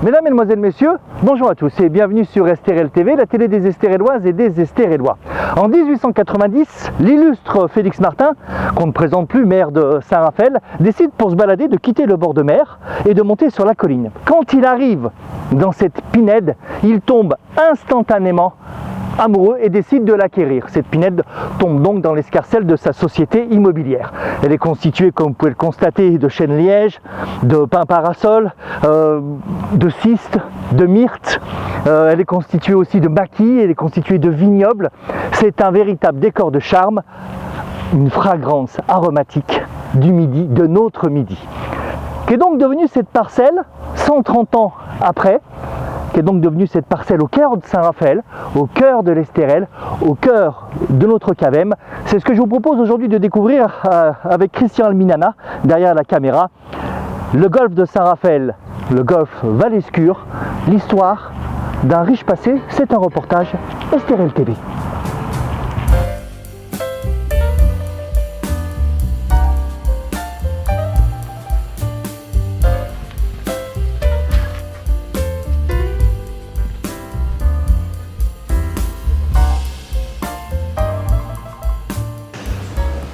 Mesdames, Mesdemoiselles, Messieurs, bonjour à tous et bienvenue sur Estérel TV, la télé des Estéréloises et des Estérélois. En 1890, l'illustre Félix Martin, qu'on ne présente plus, maire de Saint-Raphaël, décide pour se balader de quitter le bord de mer et de monter sur la colline. Quand il arrive dans cette pinède, il tombe instantanément amoureux et décide de l'acquérir. Cette pinède tombe donc dans l'escarcelle de sa société immobilière. Elle est constituée, comme vous pouvez le constater, de chênes liège, de pins parasols, de cistes, de myrtes. Elle est constituée aussi de maquis, elle est constituée de vignobles. C'est un véritable décor de charme, une fragrance aromatique du midi, de notre midi. Qu'est donc devenue cette parcelle 130 ans après? Qu'est donc devenue cette parcelle au cœur de Saint-Raphaël, au cœur de l'Estérel, au cœur de notre Cavem? C'est ce que je vous propose aujourd'hui de découvrir avec Christian Alminana, derrière la caméra. Le golfe de Saint-Raphaël, le golfe Val-Escure, l'histoire d'un riche passé, c'est un reportage Estérel TV.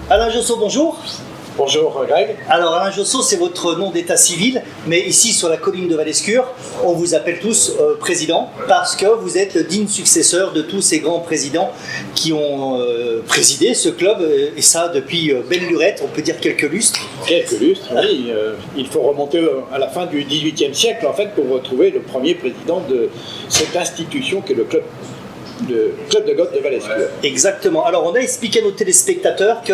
Alain Josso, bonjour. Bonjour Greg. Alors Alain Josso, c'est votre nom d'état civil, mais ici sur la colline de Val-Escure, on vous appelle tous président parce que vous êtes le digne successeur de tous ces grands présidents qui ont présidé ce club, et ça depuis belle lurette, on peut dire quelques lustres. Quelques lustres, oui. Il faut remonter à la fin du XVIIIe siècle en fait pour retrouver le premier président de cette institution qui est le club de golf de Val-Escure. Exactement. Alors on a expliqué à nos téléspectateurs que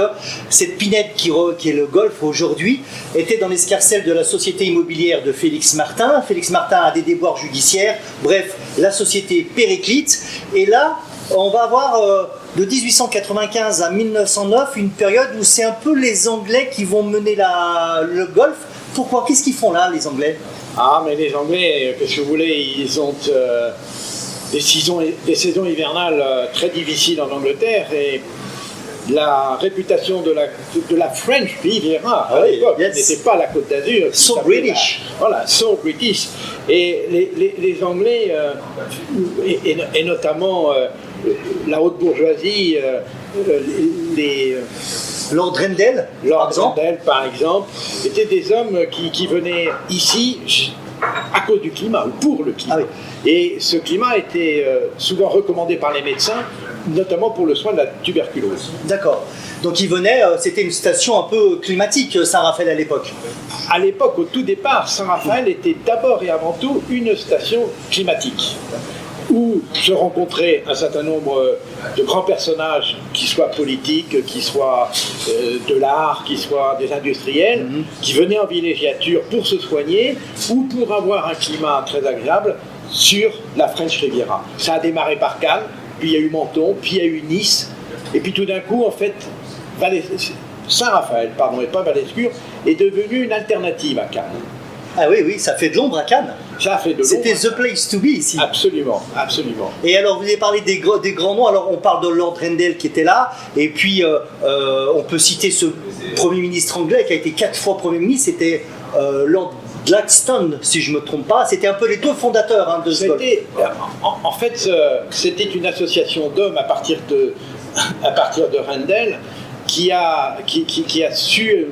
cette pinède qui est le golf aujourd'hui était dans l'escarcelle de la société immobilière de Félix Martin. Félix Martin a des déboires judiciaires, bref, la société périclite. Et là, on va avoir de 1895 à 1909 une période où c'est un peu les Anglais qui vont mener le golf. Pourquoi? Qu'est-ce qu'ils font là, les Anglais? Ah, mais les Anglais, qu'est-ce que vous voulez, ils ont des saisons hivernales très difficiles en Angleterre et la réputation de la French Riviera à l'époque n'était pas la Côte d'Azur. So British. Voilà, so British. Et les Anglais, et notamment la haute bourgeoisie, Lord Rendell, par exemple, étaient des hommes qui venaient ici à cause du climat, ou pour le climat. Ah oui. Et ce climat était souvent recommandé par les médecins, notamment pour le soin de la tuberculose. D'accord. Donc ils venaient, c'était une station un peu climatique, Saint-Raphaël à l'époque. À l'époque, au tout départ, Saint-Raphaël était d'abord et avant tout une station climatique, où se rencontraient un certain nombre de grands personnages, qui soient politiques, qui soient de l'art, qui soient des industriels, qui venaient en villégiature pour se soigner ou pour avoir un climat très agréable sur la French Riviera. Ça a démarré par Cannes, puis il y a eu Menton, puis il y a eu Nice, et puis tout d'un coup, en fait, Saint-Raphaël, et pas Val-Escure, est devenu une alternative à Cannes. Ah oui, ça fait de l'ombre à Cannes. Ça fait de l'ombre. C'était the place to be ici. Absolument, absolument. Et alors, vous avez parlé des grands noms. Alors, on parle de Lord Rendell qui était là. Et puis, on peut citer ce Premier ministre anglais qui a été 4 fois Premier ministre. C'était Lord Gladstone, si je ne me trompe pas. C'était un peu les deux fondateurs de ce golf. En fait, c'était une association d'hommes à partir de Rendell qui a su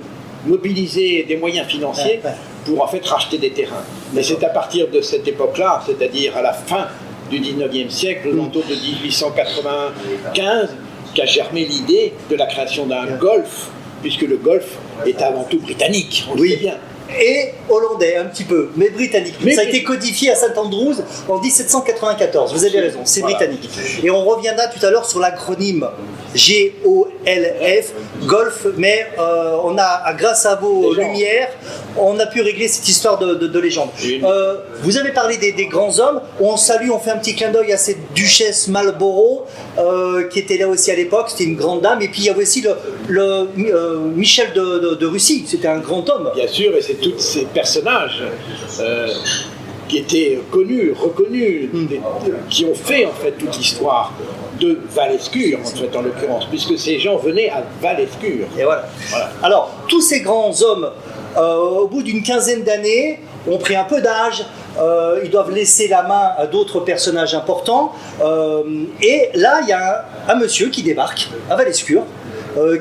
mobiliser des moyens financiers pour en fait racheter des terrains. Mais c'est à partir de cette époque-là, c'est-à-dire à la fin du 19e siècle, autour de 1895, qu'a germé l'idée de la création d'un golf, puisque le golf est avant tout britannique, on le sait bien. Et hollandais un petit peu, mais britannique. Ça a été codifié à St Andrews en 1794, vous avez raison, c'est britannique. Et on reviendra tout à l'heure sur l'acronyme GOLF, golf, mais on a, grâce à vos lumières, on a pu régler cette histoire de légende. Vous avez parlé des grands hommes, on salue, on fait un petit clin d'œil à cette duchesse Marlborough, qui était là aussi à l'époque, c'était une grande dame, et puis il y avait aussi le Michel de Russie, c'était un grand homme. Bien sûr, et c'est tous ces personnages qui étaient connus, reconnus, qui ont fait en fait toute l'histoire de Val-Escure, en fait, en l'occurrence, puisque ces gens venaient à Val-Escure. Et voilà. Alors, tous ces grands hommes, au bout d'une quinzaine d'années, ont pris un peu d'âge, ils doivent laisser la main à d'autres personnages importants. Et là, il y a un monsieur qui débarque à Val-Escure,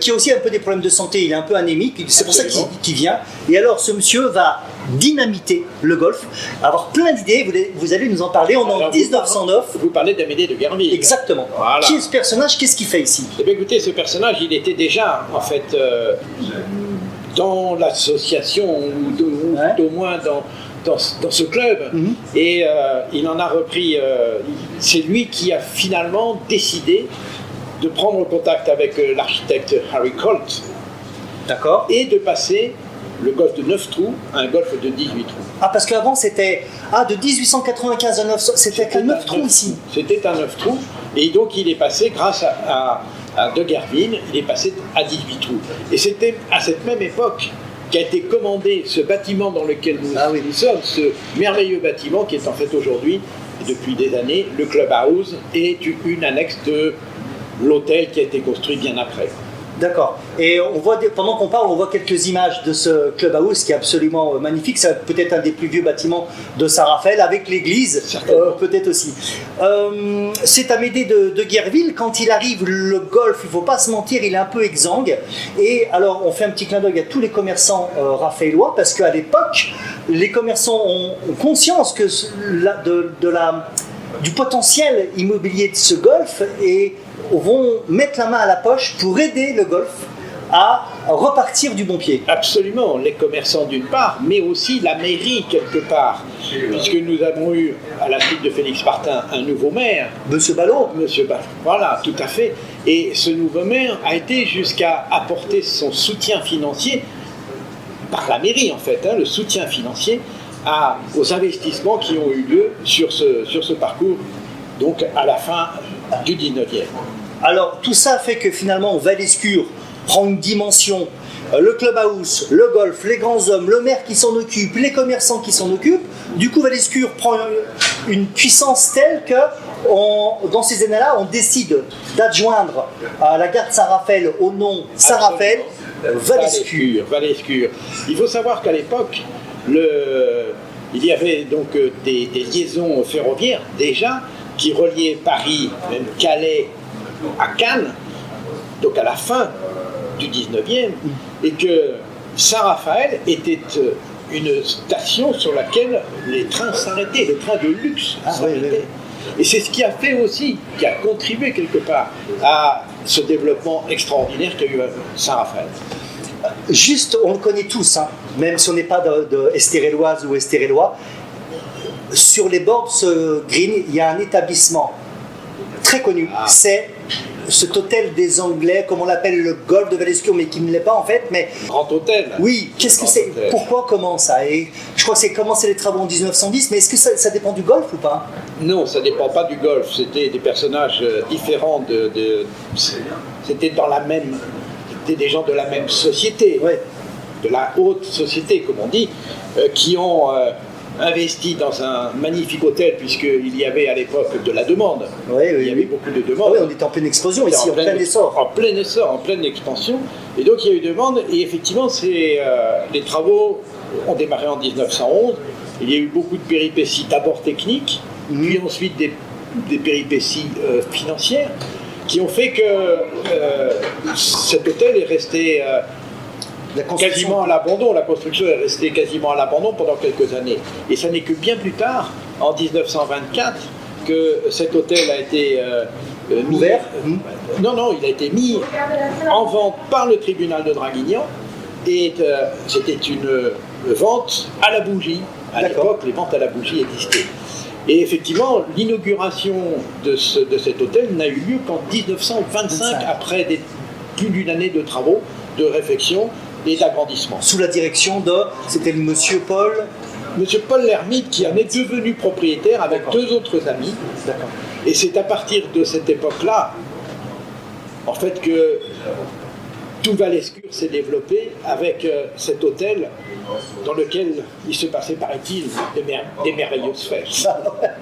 qui a aussi un peu des problèmes de santé, il est un peu anémique, c'est pour ça qu'il vient. Et alors ce monsieur va dynamiter le golf, avoir plein d'idées, vous allez nous en parler, on est en 1909. Vous parlez d'Amédée de Guerville. Exactement. Voilà. Qui est ce personnage, qu'est-ce qu'il fait ici? Eh bien écoutez, ce personnage, il était déjà en fait dans l'association, ou au moins dans ce club, et il en a repris, c'est lui qui a finalement décidé de prendre contact avec l'architecte Harry Colt. D'accord. Et de passer le golf de 9 trous à un golf de 18 trous. Ah, parce qu'avant c'était de 1895 à 900, c'était qu'un 9 trous ici. C'était un 9 trous, et donc il est passé grâce à de Guerville, il est passé à 18 trous. Et c'était à cette même époque qu'a été commandé ce bâtiment dans lequel nous sommes, ce merveilleux bâtiment qui est en fait aujourd'hui, depuis des années, le Clubhouse, et une annexe de l'hôtel qui a été construit bien après. D'accord. Et on voit, pendant qu'on parle, on voit quelques images de ce clubhouse qui est absolument magnifique. C'est peut-être un des plus vieux bâtiments de Saint-Raphaël, avec l'église, peut-être aussi. C'est Amédée de Guerville. Quand il arrive, le golf, il ne faut pas se mentir, il est un peu exsangue. Et alors, on fait un petit clin d'œil à tous les commerçants raphaélois, parce qu'à l'époque, les commerçants ont conscience que du potentiel immobilier de ce golf et vont mettre la main à la poche pour aider le golf à repartir du bon pied. Absolument, les commerçants d'une part, mais aussi la mairie quelque part, puisque nous avons eu, à la suite de Félix Martin, un nouveau maire. Monsieur Ballot. Monsieur Ballot, voilà, tout à fait. Et ce nouveau maire a été jusqu'à apporter son soutien financier, par la mairie en fait, le soutien financier, aux investissements qui ont eu lieu sur ce parcours, donc à la fin du 19e. Alors tout ça fait que finalement Val-Escure prend une dimension, le clubhouse, le golf, les grands hommes, le maire qui s'en occupe, les commerçants qui s'en occupent. Du coup Val-Escure prend une puissance telle que dans ces années-là on décide d'adjoindre à la gare de Saint-Raphaël au nom Saint-Raphaël Val-Escure. Il faut savoir qu'à l'époque, il y avait donc des liaisons ferroviaires déjà qui reliaient Paris, même Calais, à Cannes, donc à la fin du 19e, et que Saint-Raphaël était une station sur laquelle les trains s'arrêtaient, les trains de luxe s'arrêtaient. Et c'est ce qui a fait aussi, qui a contribué quelque part à ce développement extraordinaire qu'a eu Saint-Raphaël. Juste, on le connaît tous, même si on n'est pas de Estéréloise ou Estérélois, sur les bords de ce green, il y a un établissement très connu. C'est cet hôtel des Anglais, comme on l'appelle le Golf de Val-Escure, mais qui ne l'est pas en fait. Mais Grand Hôtel. Oui, qu'est-ce que c'est? Pourquoi, comment ça? Et je crois que c'est commencé les travaux en 1910, mais est-ce que ça dépend du golf ou pas? Non, ça ne dépend pas du golf. C'était des personnages différents. C'était des gens de la même société, de la haute société, comme on dit, qui ont investi dans un magnifique hôtel, puisqu'il y avait à l'époque de la demande. Il y avait beaucoup de demandes. On était en pleine explosion ici, en plein essor. En plein essor, en pleine expansion. Et donc il y a eu demande, et effectivement, les travaux ont démarré en 1911. Il y a eu beaucoup de péripéties, d'abord techniques, puis ensuite des péripéties financières, qui ont fait que cet hôtel est resté quasiment à l'abandon. La construction est restée quasiment à l'abandon pendant quelques années. Et ça n'est que bien plus tard, en 1924, que cet hôtel a été ouvert. Non, il a été mis en vente par le tribunal de Draguignan. Et c'était une vente à la bougie. À l'époque, les ventes à la bougie existaient. Et effectivement, l'inauguration de cet hôtel n'a eu lieu qu'en 1925, après plus d'une année de travaux, de réflexion et d'agrandissement. Sous la direction c'était le monsieur Paul Lermite, qui en est devenu propriétaire avec deux autres amis. Et c'est à partir de cette époque-là, en fait, que tout Val-Escure s'est développé avec cet hôtel dans lequel il se passait, paraît-il, des merveilleuses fêtes.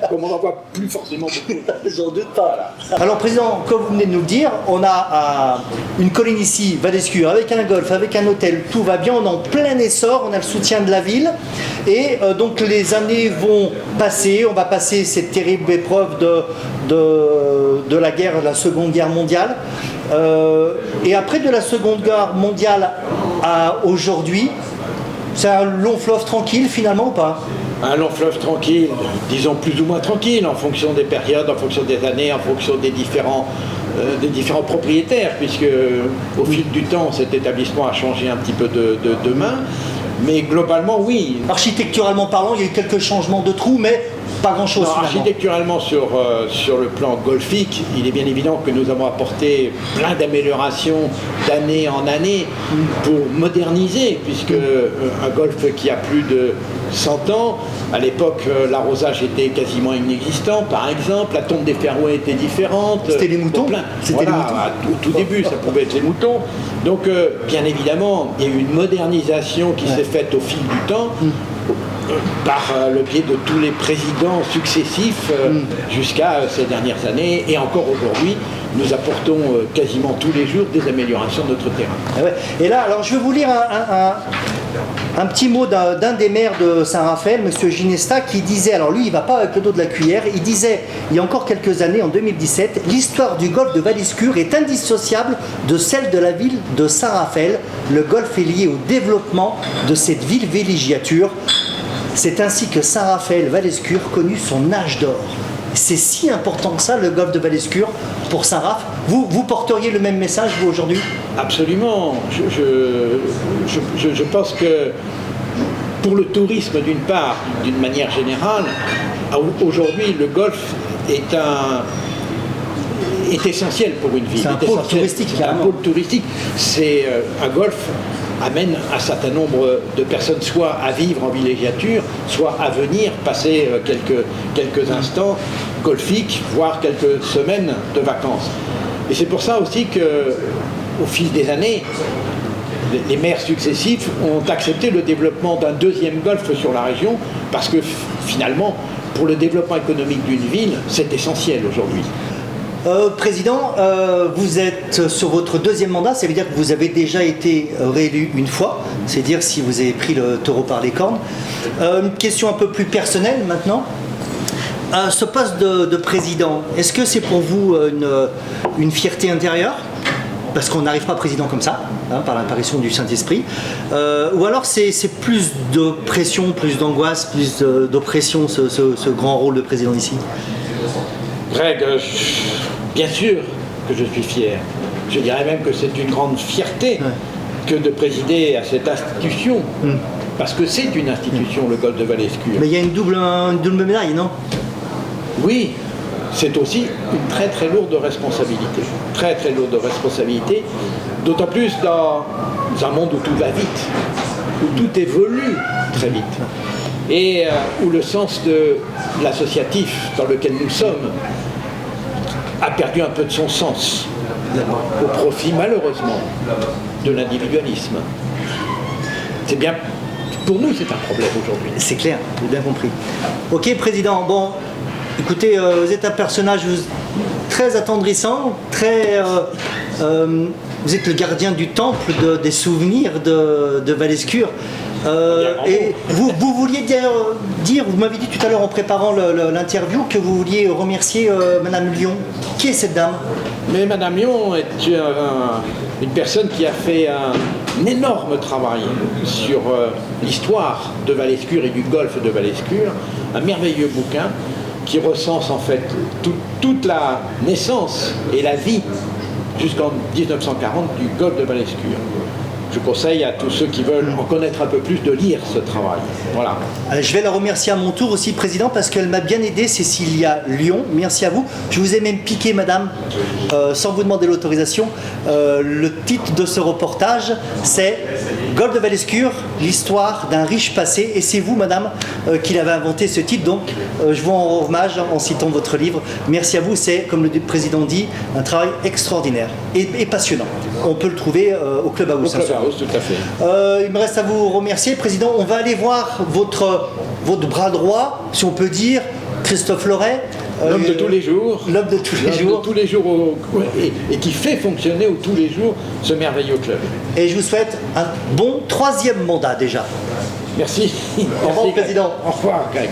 Comme on n'en voit plus forcément beaucoup. J'en doute pas. Alors, Président, comme vous venez de nous le dire, on a une colline ici, Val-Escure, avec un golf, avec un hôtel, tout va bien, on est en plein essor, on a le soutien de la ville. Et donc les années vont passer, on va passer cette terrible épreuve de la guerre, de la Seconde Guerre mondiale. Et après de la Seconde Guerre mondiale à aujourd'hui, c'est un long fleuve tranquille finalement ou pas? Un long fleuve tranquille, disons plus ou moins tranquille, en fonction des périodes, en fonction des années, en fonction des différents propriétaires, puisque au fil du temps, cet établissement a changé un petit peu de main. Mais globalement, oui. Architecturalement parlant, il y a eu quelques changements de trous, mais pas grand-chose finalement. Architecturalement, sur le plan golfique, il est bien évident que nous avons apporté plein d'améliorations d'année en année pour moderniser, puisque un golf qui a plus de 100 ans, à l'époque, l'arrosage était quasiment inexistant, par exemple, la tombe des fairways était différente. C'était les moutons. C'était les moutons. Au tout début, ça pouvait être les moutons. Donc, bien évidemment, il y a eu une modernisation qui s'est faite au fil du temps. Par le biais de tous les présidents successifs jusqu'à ces dernières années, et encore aujourd'hui, nous apportons quasiment tous les jours des améliorations de notre terrain. Et là, alors je vais vous lire un petit mot d'un des maires de Saint-Raphaël, M. Ginesta, qui disait, alors lui il ne va pas avec le dos de la cuillère, il disait il y a encore quelques années, en 2017, l'histoire du golfe de Val-Escure est indissociable de celle de la ville de Saint-Raphaël. Le golfe est lié au développement de cette ville villégiature. C'est ainsi que Saint-Raphaël-Val-Escure connut son âge d'or. C'est si important que ça, le golfe de Val-Escure, pour Saint-Raph. Vous porteriez le même message, vous, aujourd'hui? Absolument. Je pense que pour le tourisme, d'une part, d'une manière générale, aujourd'hui, le golfe est essentiel pour une ville. C'est un pôle touristique. C'est un pôle touristique. C'est un golfe amène un certain nombre de personnes soit à vivre en villégiature, soit à venir passer quelques instants golfiques, voire quelques semaines de vacances. Et c'est pour ça aussi qu'au fil des années, les maires successifs ont accepté le développement d'un deuxième golfe sur la région, parce que finalement, pour le développement économique d'une ville, c'est essentiel aujourd'hui. Président, vous êtes sur votre deuxième mandat, ça veut dire que vous avez déjà été réélu une fois, c'est-à-dire si vous avez pris le taureau par les cornes. Une question un peu plus personnelle maintenant. Ce poste de président, est-ce que c'est pour vous une fierté intérieure? Parce qu'on n'arrive pas président comme ça, hein, par l'apparition du Saint-Esprit. Ou alors c'est plus de pression, plus d'angoisse, plus d'oppression, ce grand rôle de président ici? Greg, bien sûr que je suis fier. Je dirais même que c'est une grande fierté que de présider à cette institution. Parce que c'est une institution, le golfe de Val-Escure. Mais il y a une double médaille, non? Oui, c'est aussi une très très lourde responsabilité. Très très lourde responsabilité, d'autant plus dans un monde où tout va vite, où tout évolue très vite, et où le sens de l'associatif dans lequel nous sommes a perdu un peu de son sens, au profit malheureusement de l'individualisme. C'est bien, pour nous c'est un problème aujourd'hui. C'est clair, j'ai bien compris. Ok, Président, bon, écoutez, vous êtes un personnage très attendrissant, vous êtes le gardien du temple des souvenirs de Val-Escure. Et vous vouliez dire, vous m'avez dit tout à l'heure en préparant l'interview que vous vouliez remercier Madame Lyon. Qui est cette dame? Mais Madame Lyon est une personne qui a fait un énorme travail sur l'histoire de Val-Escure et du golfe de Val-Escure, un merveilleux bouquin qui recense en fait toute la naissance et la vie jusqu'en 1940 du golfe de Val-Escure. Je conseille à tous ceux qui veulent en connaître un peu plus de lire ce travail. Voilà. Je vais la remercier à mon tour aussi, Président, parce qu'elle m'a bien aidé, Cécilia Lyon. Merci à vous. Je vous ai même piqué, Madame, sans vous demander l'autorisation, le titre de ce reportage, c'est Golfe de Val-Escure, l'histoire d'un riche passé. Et c'est vous, Madame, qui l'avez inventé ce titre. Donc, je vous en rends hommage en citant votre livre. Merci à vous. C'est, comme le Président dit, un travail extraordinaire et passionnant. on peut le trouver au Clubhouse. Au Clubhouse, tout à fait. Il me reste à vous remercier, Président. On va aller voir votre bras droit, si on peut dire, Christophe Loret. L'homme de tous les jours. L'homme de tous les jours. De tous les jours et qui fait fonctionner tous les jours ce merveilleux club. Et je vous souhaite un bon 3e mandat déjà. Merci. Au revoir, Président. Au revoir, Greg.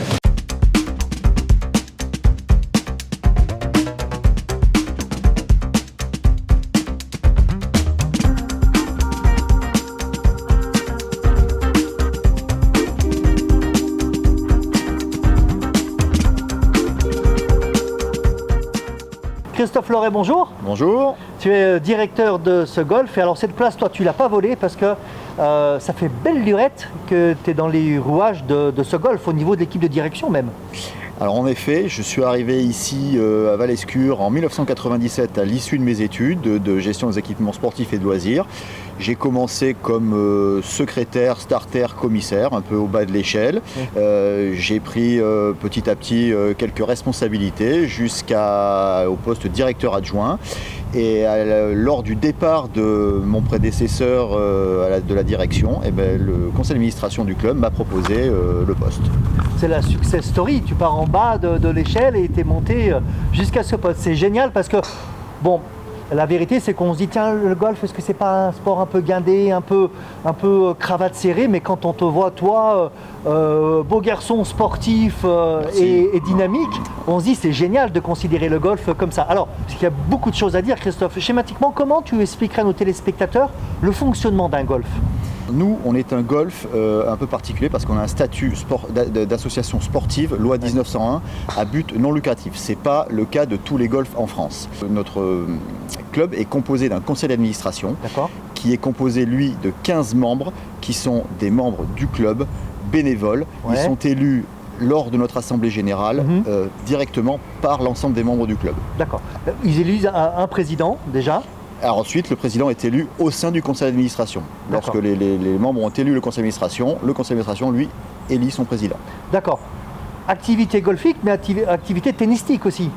Christophe Loret, bonjour. Bonjour. Tu es directeur de ce golf. Et alors cette place, toi, tu l'as pas volée parce que ça fait belle lurette que tu es dans les rouages de ce golf, au niveau de l'équipe de direction même. Alors en effet, je suis arrivé ici à Val-Escure en 1997 à l'issue de mes études de gestion des équipements sportifs et de loisirs. J'ai commencé comme secrétaire, starter, commissaire, un peu au bas de l'échelle. J'ai pris petit à petit quelques responsabilités jusqu'au poste directeur adjoint. Et lors du départ de mon prédécesseur de la direction, le conseil d'administration du club m'a proposé le poste. C'est la success story, tu pars en bas de l'échelle et tu es monté jusqu'à ce poste. C'est génial parce que, bon, la vérité c'est qu'on se dit, tiens, le golf, est-ce que c'est pas un sport un peu guindé, un peu cravate serrée, mais quand on te voit, toi, beau garçon sportif et dynamique, on se dit c'est génial de considérer le golf comme ça. Alors, parce qu'il y a beaucoup de choses à dire, Christophe, schématiquement, comment tu expliquerais à nos téléspectateurs le fonctionnement d'un golf ? Nous, on est un golf un peu particulier parce qu'on a un statut d'association sportive, loi 1901, à but non lucratif. Ce n'est pas le cas de tous les golfs en France. Notre club est composé d'un conseil d'administration qui est composé, lui, de 15 membres qui sont des membres du club, bénévoles. Ils sont élus lors de notre assemblée générale directement par l'ensemble des membres du club. D'accord. Ils élisent un président déjà. Alors ensuite, le président est élu au sein du conseil d'administration. Lorsque les membres ont élu le conseil d'administration, lui, élit son président. D'accord. Activité golfique, mais activité tennistique aussi.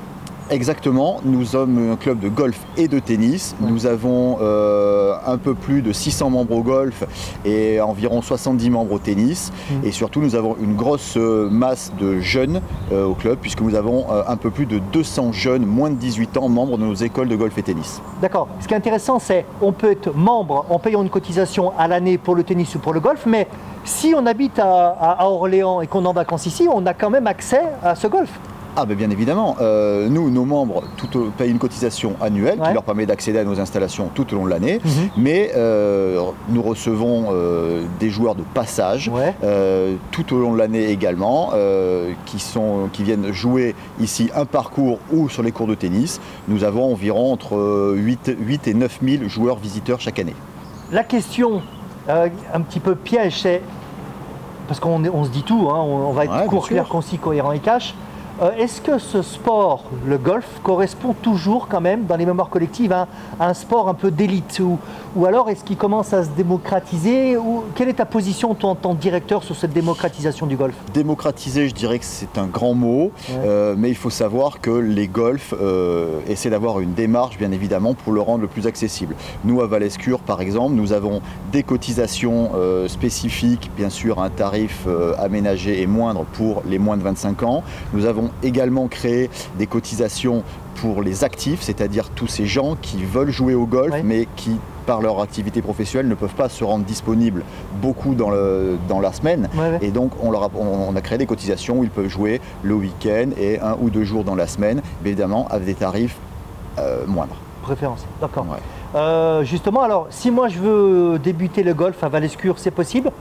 Exactement, nous sommes un club de golf et de tennis. Nous avons un peu plus de 600 membres au golf et environ 70 membres au tennis. Et surtout, nous avons une grosse masse de jeunes au club, puisque nous avons un peu plus de 200 jeunes, moins de 18 ans, membres de nos écoles de golf et tennis. D'accord. Ce qui est intéressant, c'est qu'on peut être membre en payant une cotisation à l'année pour le tennis ou pour le golf, mais si on habite à Orléans et qu'on est en vacances ici, on a quand même accès à ce golf. Ah ben bien évidemment, nous, nos membres payent une cotisation annuelle qui leur permet d'accéder à nos installations tout au long de l'année, mais nous recevons des joueurs de passage tout au long de l'année également, qui viennent jouer ici un parcours ou sur les cours de tennis. Nous avons environ entre 8 et 9 000 joueurs visiteurs chaque année. La question un petit peu piège, c'est, parce qu'on se dit tout, hein, on va être court, clair, concis, cohérent et cash. Est-ce que ce sport, le golf, correspond toujours quand même dans les mémoires collectives à un sport un peu d'élite ou alors est-ce qu'il commence à se démocratiser quelle est ta position toi, en tant que directeur sur cette démocratisation du golf ? Démocratiser, je dirais que c'est un grand mot, mais il faut savoir que les golfs essaient d'avoir une démarche bien évidemment pour le rendre le plus accessible. Nous à Val-Escure par exemple, nous avons des cotisations spécifiques, bien sûr un tarif aménagé et moindre pour les moins de 25 ans. Nous avons également créé des cotisations pour les actifs, c'est-à-dire tous ces gens qui veulent jouer au golf mais qui par leur activité professionnelle ne peuvent pas se rendre disponibles beaucoup dans la semaine et donc on a créé des cotisations où ils peuvent jouer le week-end et 1 ou 2 jours dans la semaine, évidemment avec des tarifs moindres. Préférence, d'accord. Justement, alors si moi je veux débuter le golf à Val-Escure, c'est possible ?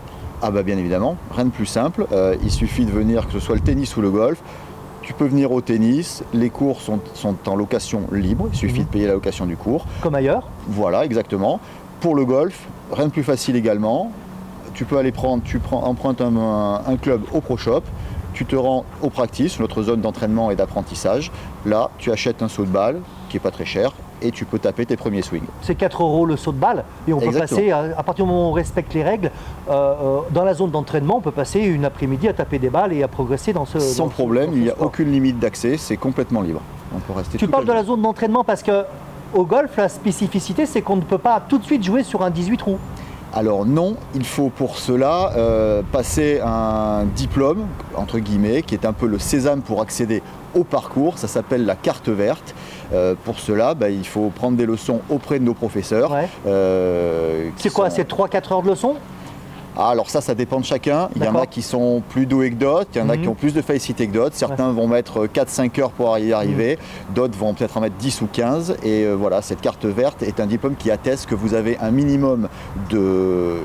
Ah bah bien évidemment, rien de plus simple, il suffit de venir, que ce soit le tennis ou le golf. Tu peux venir au tennis, les cours sont en location libre, il suffit de payer la location du cours. Comme ailleurs ? Voilà, exactement. Pour le golf, rien de plus facile également. Tu peux aller empruntes un club au Pro Shop, tu te rends au practice, notre zone d'entraînement et d'apprentissage. Là, tu achètes un saut de balle qui n'est pas très cher et tu peux taper tes premiers swings. C'est 4 € le saut de balle et on peut passer, à partir du moment où on respecte les règles, dans la zone d'entraînement, on peut passer une après-midi à taper des balles et à progresser dans ce Sans problème, il n'y a aucune limite d'accès, c'est complètement libre. On peut rester. Tu parles de la zone d'entraînement parce que au golf, la spécificité, c'est qu'on ne peut pas tout de suite jouer sur un 18 trous. Alors non, il faut pour cela passer un diplôme, entre guillemets, qui est un peu le sésame pour accéder au parcours. Ça s'appelle la carte verte. Pour cela, il faut prendre des leçons auprès de nos professeurs. Ouais. C'est quoi, c'est 3-4 heures de leçons? Alors ça dépend de chacun. Il y en a qui sont plus doués que d'autres, il y en a qui ont plus de facilité que d'autres. Certains vont mettre 4-5 heures pour y arriver, d'autres vont peut-être en mettre 10 ou 15. Et voilà, cette carte verte est un diplôme qui atteste que vous avez un minimum de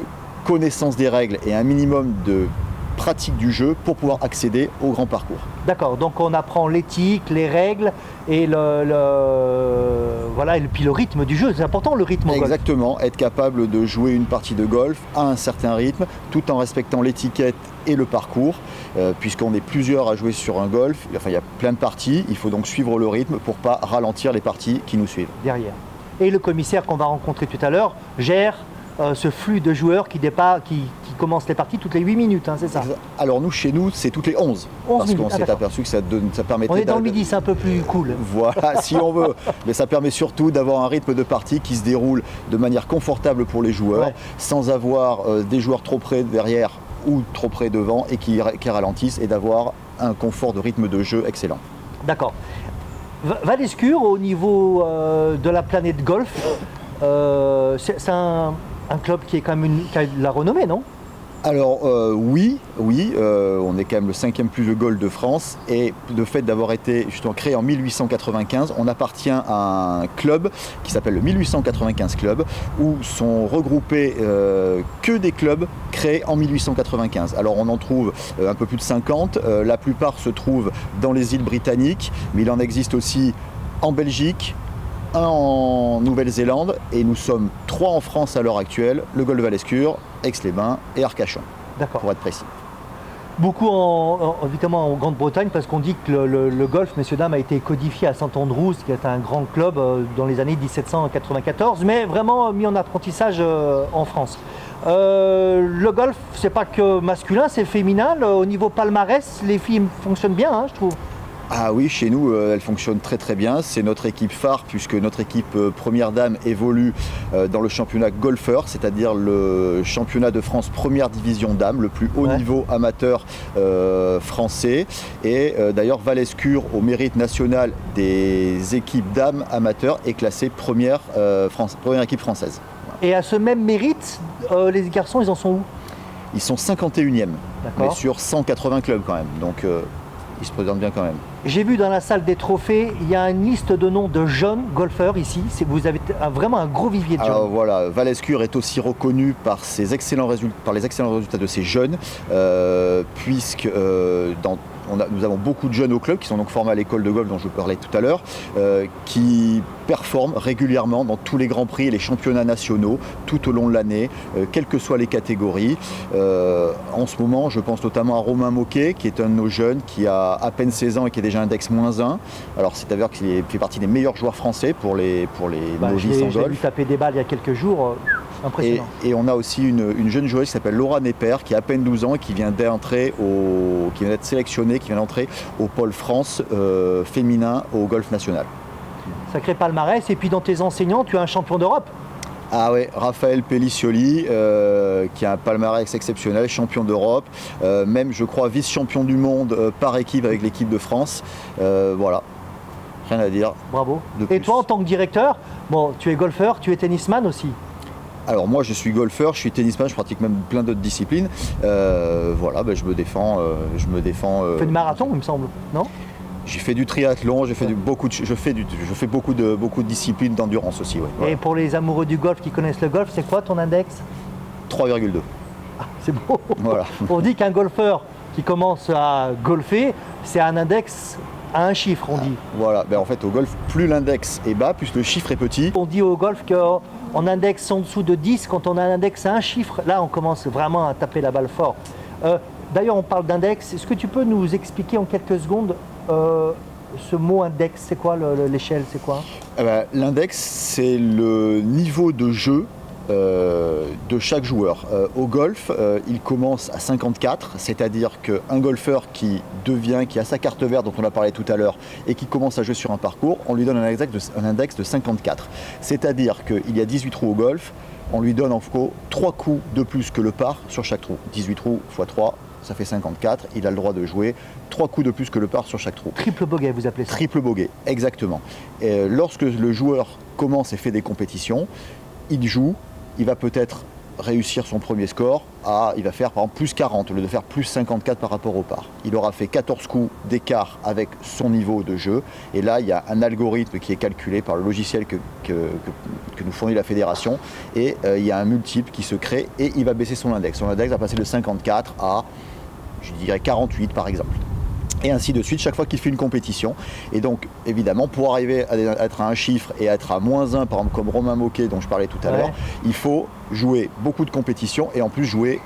connaissance des règles et un minimum de pratique du jeu pour pouvoir accéder au grand parcours. D'accord, donc on apprend l'éthique, les règles et voilà, et puis le rythme du jeu. C'est important, le rythme au golf. Exactement, être capable de jouer une partie de golf à un certain rythme tout en respectant l'étiquette et le parcours, puisqu'on est plusieurs à jouer sur un golf. Enfin, il y a plein de parties, il faut donc suivre le rythme pour ne pas ralentir les parties qui nous suivent. Derrière. Et le commissaire qu'on va rencontrer tout à l'heure gère ce flux de joueurs qui commencent les parties toutes les 8 minutes, hein, c'est ça? Alors nous, chez nous, c'est toutes les 11 parce minutes. qu'on s'est aperçu que ça permettait... On est dans le midi, c'est un peu plus cool. Voilà, si on veut. Mais ça permet surtout d'avoir un rythme de partie qui se déroule de manière confortable pour les joueurs, sans avoir des joueurs trop près derrière ou trop près devant et qui ralentissent, et d'avoir un confort de rythme de jeu excellent. D'accord. Val-Escure, au niveau de la planète golf, c'est un club qui est quand même qui a de la renommée, non? Alors oui, on est quand même le 5e plus vieux golf de France, et de fait d'avoir été justement créé en 1895, on appartient à un club qui s'appelle le 1895 Club, où sont regroupés que des clubs créés en 1895. Alors on en trouve un peu plus de 50, la plupart se trouvent dans les îles britanniques, mais il en existe aussi en Belgique, un en Nouvelle-Zélande, et nous sommes 3 en France à l'heure actuelle, le golf Val-Escure, Aix-les-Bains et Arcachon, pour être précis. Beaucoup évidemment en Grande-Bretagne, parce qu'on dit que le golf, messieurs dames, a été codifié à St Andrews, qui est un grand club dans les années 1794, mais vraiment mis en apprentissage en France. Le golf, c'est pas que masculin, c'est féminin. Au niveau palmarès, les filles fonctionnent bien, hein, je trouve. Ah oui, chez nous, elle fonctionne très très bien. C'est notre équipe phare, puisque notre équipe première dame évolue dans le championnat golfeur, c'est-à-dire le championnat de France première division dames, le plus haut niveau amateur français. Et d'ailleurs, Val-Escure, au mérite national des équipes dames amateurs, est classée première équipe française. Et à ce même mérite, les garçons, ils en sont où? Ils sont 51e, mais sur 180 clubs quand même. Donc ils se présentent bien quand même. J'ai vu dans la salle des trophées, il y a une liste de noms de jeunes golfeurs ici. Vous avez vraiment un gros vivier de jeunes. Alors voilà, Val-Escure est aussi reconnu par les excellents résultats de ses jeunes, puisque nous avons beaucoup de jeunes au club qui sont donc formés à l'école de golf dont je vous parlais tout à l'heure, qui performent régulièrement dans tous les grands prix et les championnats nationaux tout au long de l'année, quelles que soient les catégories. En ce moment, je pense notamment à Romain Moquet, qui est un de nos jeunes, qui a à peine 16 ans et qui est déjà index -1. Alors c'est-à-dire qu'il fait partie des meilleurs joueurs français pour les novices en golf. J'ai vu taper des balles il y a quelques jours. Impressionnant. Et on a aussi une jeune joueuse qui s'appelle Laura Nepper, qui a à peine 12 ans et qui vient d'être sélectionnée, qui vient d'entrer au pôle France féminin au golf national. Sacré palmarès. Et puis dans tes enseignants, tu as un champion d'Europe. Ah ouais, Raphaël Pellicioli, qui a un palmarès exceptionnel, champion d'Europe, même je crois vice-champion du monde par équipe avec l'équipe de France. Voilà, rien à dire. Bravo. Et toi en tant que directeur, tu es golfeur, tu es tennisman aussi? Alors moi je suis golfeur, je suis tennisman, je pratique même plein d'autres disciplines. Voilà, je me défends. Tu fais du marathon, il me semble, non? J'ai fait du triathlon, je fais beaucoup de disciplines d'endurance aussi. Ouais. Et pour les amoureux du golf qui connaissent le golf, c'est quoi ton index? 3,2. Ah, c'est beau. Voilà. On dit qu'un golfeur qui commence à golfer, c'est un index à un chiffre, on dit. Voilà, en fait au golf, plus l'index est bas, plus le chiffre est petit. On dit au golf qu'on index en dessous de 10, quand on a un index à un chiffre, là on commence vraiment à taper la balle fort. D'ailleurs, on parle d'index. Est-ce que tu peux nous expliquer en quelques secondes ce mot index? C'est quoi l'échelle? C'est quoi? L'index, c'est le niveau de jeu de chaque joueur. Au golf, il commence à 54, c'est-à-dire qu'un golfeur qui a sa carte verte dont on a parlé tout à l'heure et qui commence à jouer sur un parcours, on lui donne un index de 54. C'est-à-dire qu'il y a 18 trous au golf, on lui donne en gros 3 coups de plus que le par sur chaque trou. 18 trous x 3, ça fait 54. Il a le droit de jouer 3 coups de plus que le par sur chaque trou. Triple bogey, vous appelez ça? Triple bogey, exactement. Et lorsque le joueur commence et fait des compétitions, il joue, il va peut-être réussir son premier score, il va faire par exemple plus 40 au lieu de faire plus 54 par rapport au par. Il aura fait 14 coups d'écart avec son niveau de jeu, et là il y a un algorithme qui est calculé par le logiciel que nous fournit la fédération, et il y a un multiple qui se crée et il va baisser son index. Son index va passer de 54 à, je dirais, 48 par exemple. Et ainsi de suite, chaque fois qu'il fait une compétition. Et donc, évidemment, pour arriver à être à un chiffre et à être à -1, par exemple, comme Romain Moquet, dont je parlais tout à l'heure, il faut jouer beaucoup de compétitions et en plus jouer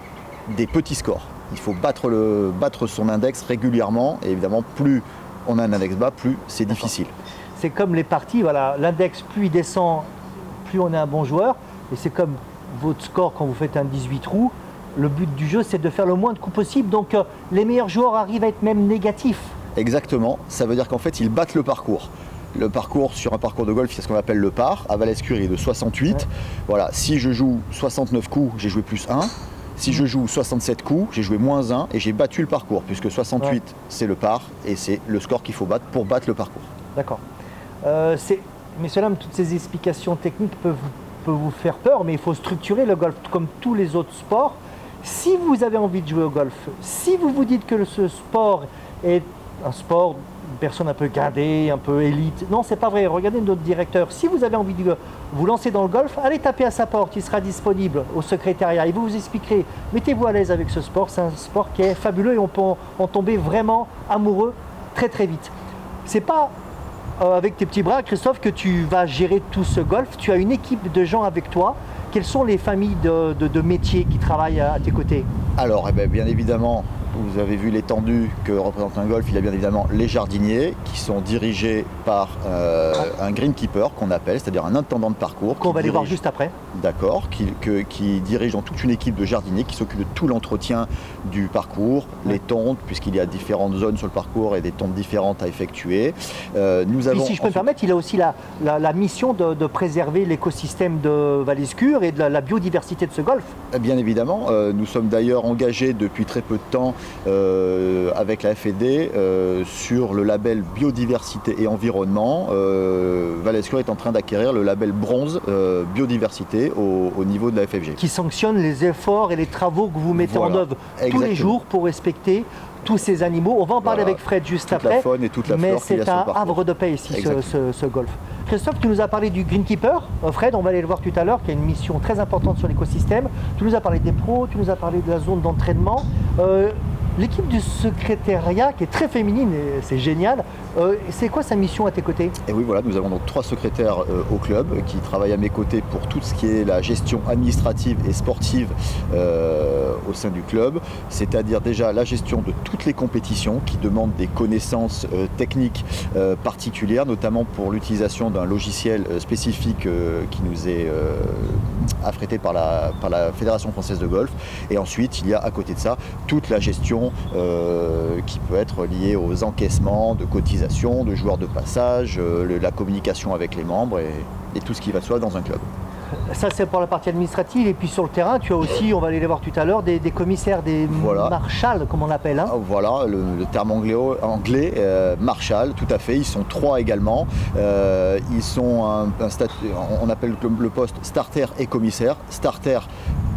des petits scores. Il faut battre son index régulièrement. Et évidemment, plus on a un index bas, plus c'est difficile. C'est comme les parties, voilà, l'index, plus il descend, plus on est un bon joueur. Et c'est comme votre score quand vous faites un 18 trous. Le but du jeu, c'est de faire le moins de coups possible, donc les meilleurs joueurs arrivent à être même négatifs. Exactement, ça veut dire qu'en fait, ils battent le parcours. Le parcours, sur un parcours de golf, c'est ce qu'on appelle le par. À Val-Escure, il est de 68. Ouais. Voilà, si je joue 69 coups, j'ai joué plus 1. Si je joue 67 coups, j'ai joué moins 1 et j'ai battu le parcours, puisque 68, c'est le par et c'est le score qu'il faut battre pour battre le parcours. D'accord. Messieurs, dames, toutes ces explications techniques peuvent vous faire peur, mais il faut structurer le golf comme tous les autres sports. Si vous avez envie de jouer au golf, si vous vous dites que ce sport est un sport, une personne un peu gradée, un peu élite, non, c'est pas vrai, regardez notre directeur. Si vous avez envie de vous lancer dans le golf, allez taper à sa porte, il sera disponible au secrétariat et vous expliquerez, mettez-vous à l'aise avec ce sport, c'est un sport qui est fabuleux et on peut en tomber vraiment amoureux très très vite. C'est pas avec tes petits bras, Christophe, que tu vas gérer tout ce golf, tu as une équipe de gens avec toi. Quelles sont les familles de métiers qui travaillent à tes côtés? Alors, bien évidemment, vous avez vu l'étendue que représente un golf, il y a bien évidemment les jardiniers qui sont dirigés par un greenkeeper qu'on appelle, c'est-à-dire un intendant de parcours. Qu'on va aller voir juste après. D'accord, qui dirige dans toute une équipe de jardiniers qui s'occupe de tout l'entretien du parcours, les tontes, puisqu'il y a différentes zones sur le parcours et des tontes différentes à effectuer. Si je peux me permettre, il a aussi la mission de préserver l'écosystème de Val-Escure et de la biodiversité de ce golf. Bien évidemment, nous sommes d'ailleurs engagés depuis très peu de temps avec la FED sur le label biodiversité et environnement. Val-Escure est en train d'acquérir le label bronze biodiversité au niveau de la FFG. Qui sanctionne les efforts et les travaux que vous mettez en œuvre tous les jours pour respecter tous ces animaux. On va en parler avec Fred juste après. La faune et toute la flore, mais c'est un havre de paix ici, ce golf. Christophe, tu nous as parlé du Greenkeeper. Fred, on va aller le voir tout à l'heure, qui a une mission très importante sur l'écosystème. Tu nous as parlé des pros, tu nous as parlé de la zone d'entraînement. L'équipe du secrétariat, qui est très féminine, et c'est génial, c'est quoi sa mission à tes côtés? Et oui, voilà, nous avons donc 3 secrétaires au club qui travaillent à mes côtés pour tout ce qui est la gestion administrative et sportive au sein du club, c'est-à-dire déjà la gestion de toutes les compétitions qui demandent des connaissances techniques particulières, notamment pour l'utilisation d'un logiciel spécifique qui nous est affrété par la Fédération française de golf. Et ensuite, il y a à côté de ça toute la gestion qui peut être liée aux encaissements de cotisations, de joueurs de passage, la communication avec les membres et tout ce qui va de soi dans un club. Ça, c'est pour la partie administrative. Et puis sur le terrain, tu as aussi, on va aller les voir tout à l'heure, des commissaires, des marshals, comme on l'appelle. Hein. Voilà, le terme anglais marshal, tout à fait. Ils sont 3 également. Ils sont on appelle le poste starter et commissaire. Starter,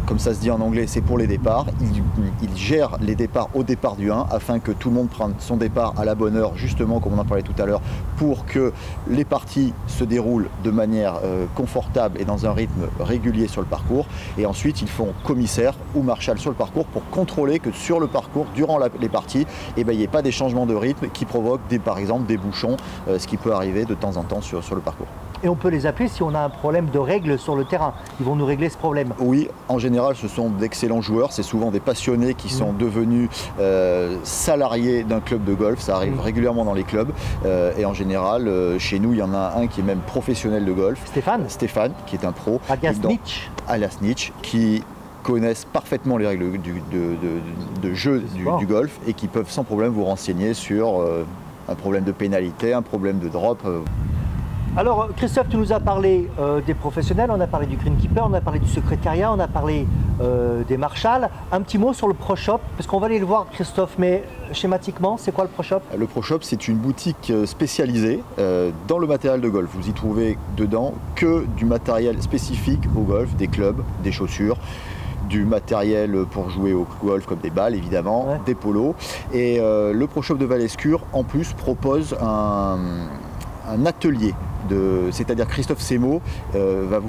comme ça se dit en anglais, c'est pour les départs. Il gère les départs au départ du 1 afin que tout le monde prenne son départ à la bonne heure, justement comme on en parlait tout à l'heure, pour que les parties se déroulent de manière confortable et dans un rythme régulier sur le parcours. Et ensuite, ils font commissaire ou marshal sur le parcours pour contrôler que sur le parcours, durant les parties, il n'y ait pas des changements de rythme qui provoquent par exemple des bouchons, ce qui peut arriver de temps en temps sur le parcours. et on peut les appeler si on a un problème de règles sur le terrain. Ils vont nous régler ce problème. Oui, en général, ce sont d'excellents joueurs. C'est souvent des passionnés qui sont devenus salariés d'un club de golf. Ça arrive régulièrement dans les clubs. Et en général, chez nous, il y en a un qui est même professionnel de golf. Stéphane, qui est un pro. Alias Nietzsche, qui connaissent parfaitement les règles de jeu du golf et qui peuvent sans problème vous renseigner sur un problème de pénalité, un problème de drop. Alors Christophe, tu nous as parlé des professionnels, on a parlé du greenkeeper, on a parlé du secrétariat, on a parlé des marshals. Un petit mot sur le Pro Shop, parce qu'on va aller le voir Christophe, mais schématiquement, c'est quoi le Pro Shop? Le Pro Shop, c'est une boutique spécialisée dans le matériel de golf. Vous y trouvez dedans que du matériel spécifique au golf, des clubs, des chaussures, du matériel pour jouer au golf comme des balles évidemment, des polos. Et le Pro Shop de Valescure en plus propose un atelier, c'est-à-dire Christophe Semo peut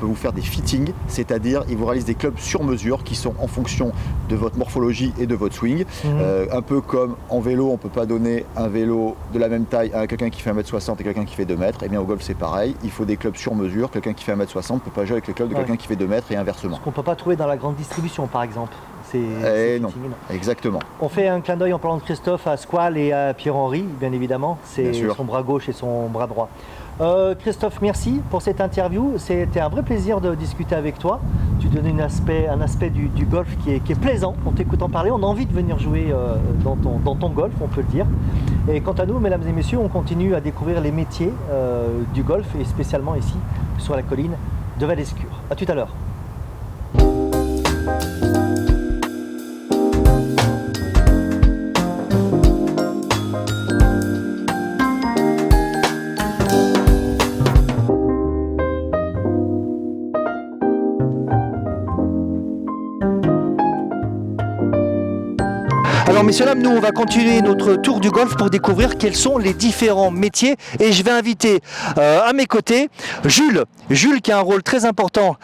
vous faire des fittings, c'est-à-dire il vous réalise des clubs sur mesure qui sont en fonction de votre morphologie et de votre swing. Un peu comme en vélo, on ne peut pas donner un vélo de la même taille à quelqu'un qui fait 1m60 et quelqu'un qui fait 2 mètres. Et bien au golf c'est pareil, il faut des clubs sur mesure. Quelqu'un qui fait 1m60 ne peut pas jouer avec les clubs de quelqu'un qui fait 2 mètres et inversement. Ce qu'on ne peut pas trouver dans la grande distribution par exemple. Non, exactement. On fait un clin d'œil en parlant de Christophe à Squall et à Pierre-Henri, bien évidemment. C'est son bras gauche et son bras droit. Christophe, merci pour cette interview. C'était un vrai plaisir de discuter avec toi. Tu donnes un aspect du golf qui est plaisant. En t'écoutant parler, on a envie de venir jouer dans ton golf, on peut le dire. Et quant à nous, mesdames et messieurs, on continue à découvrir les métiers du golf et spécialement ici, sur la colline de Valescure. À tout à l'heure. Alors messieurs dames, nous on va continuer notre tour du golf pour découvrir quels sont les différents métiers et je vais inviter à mes côtés Jules qui a un rôle très important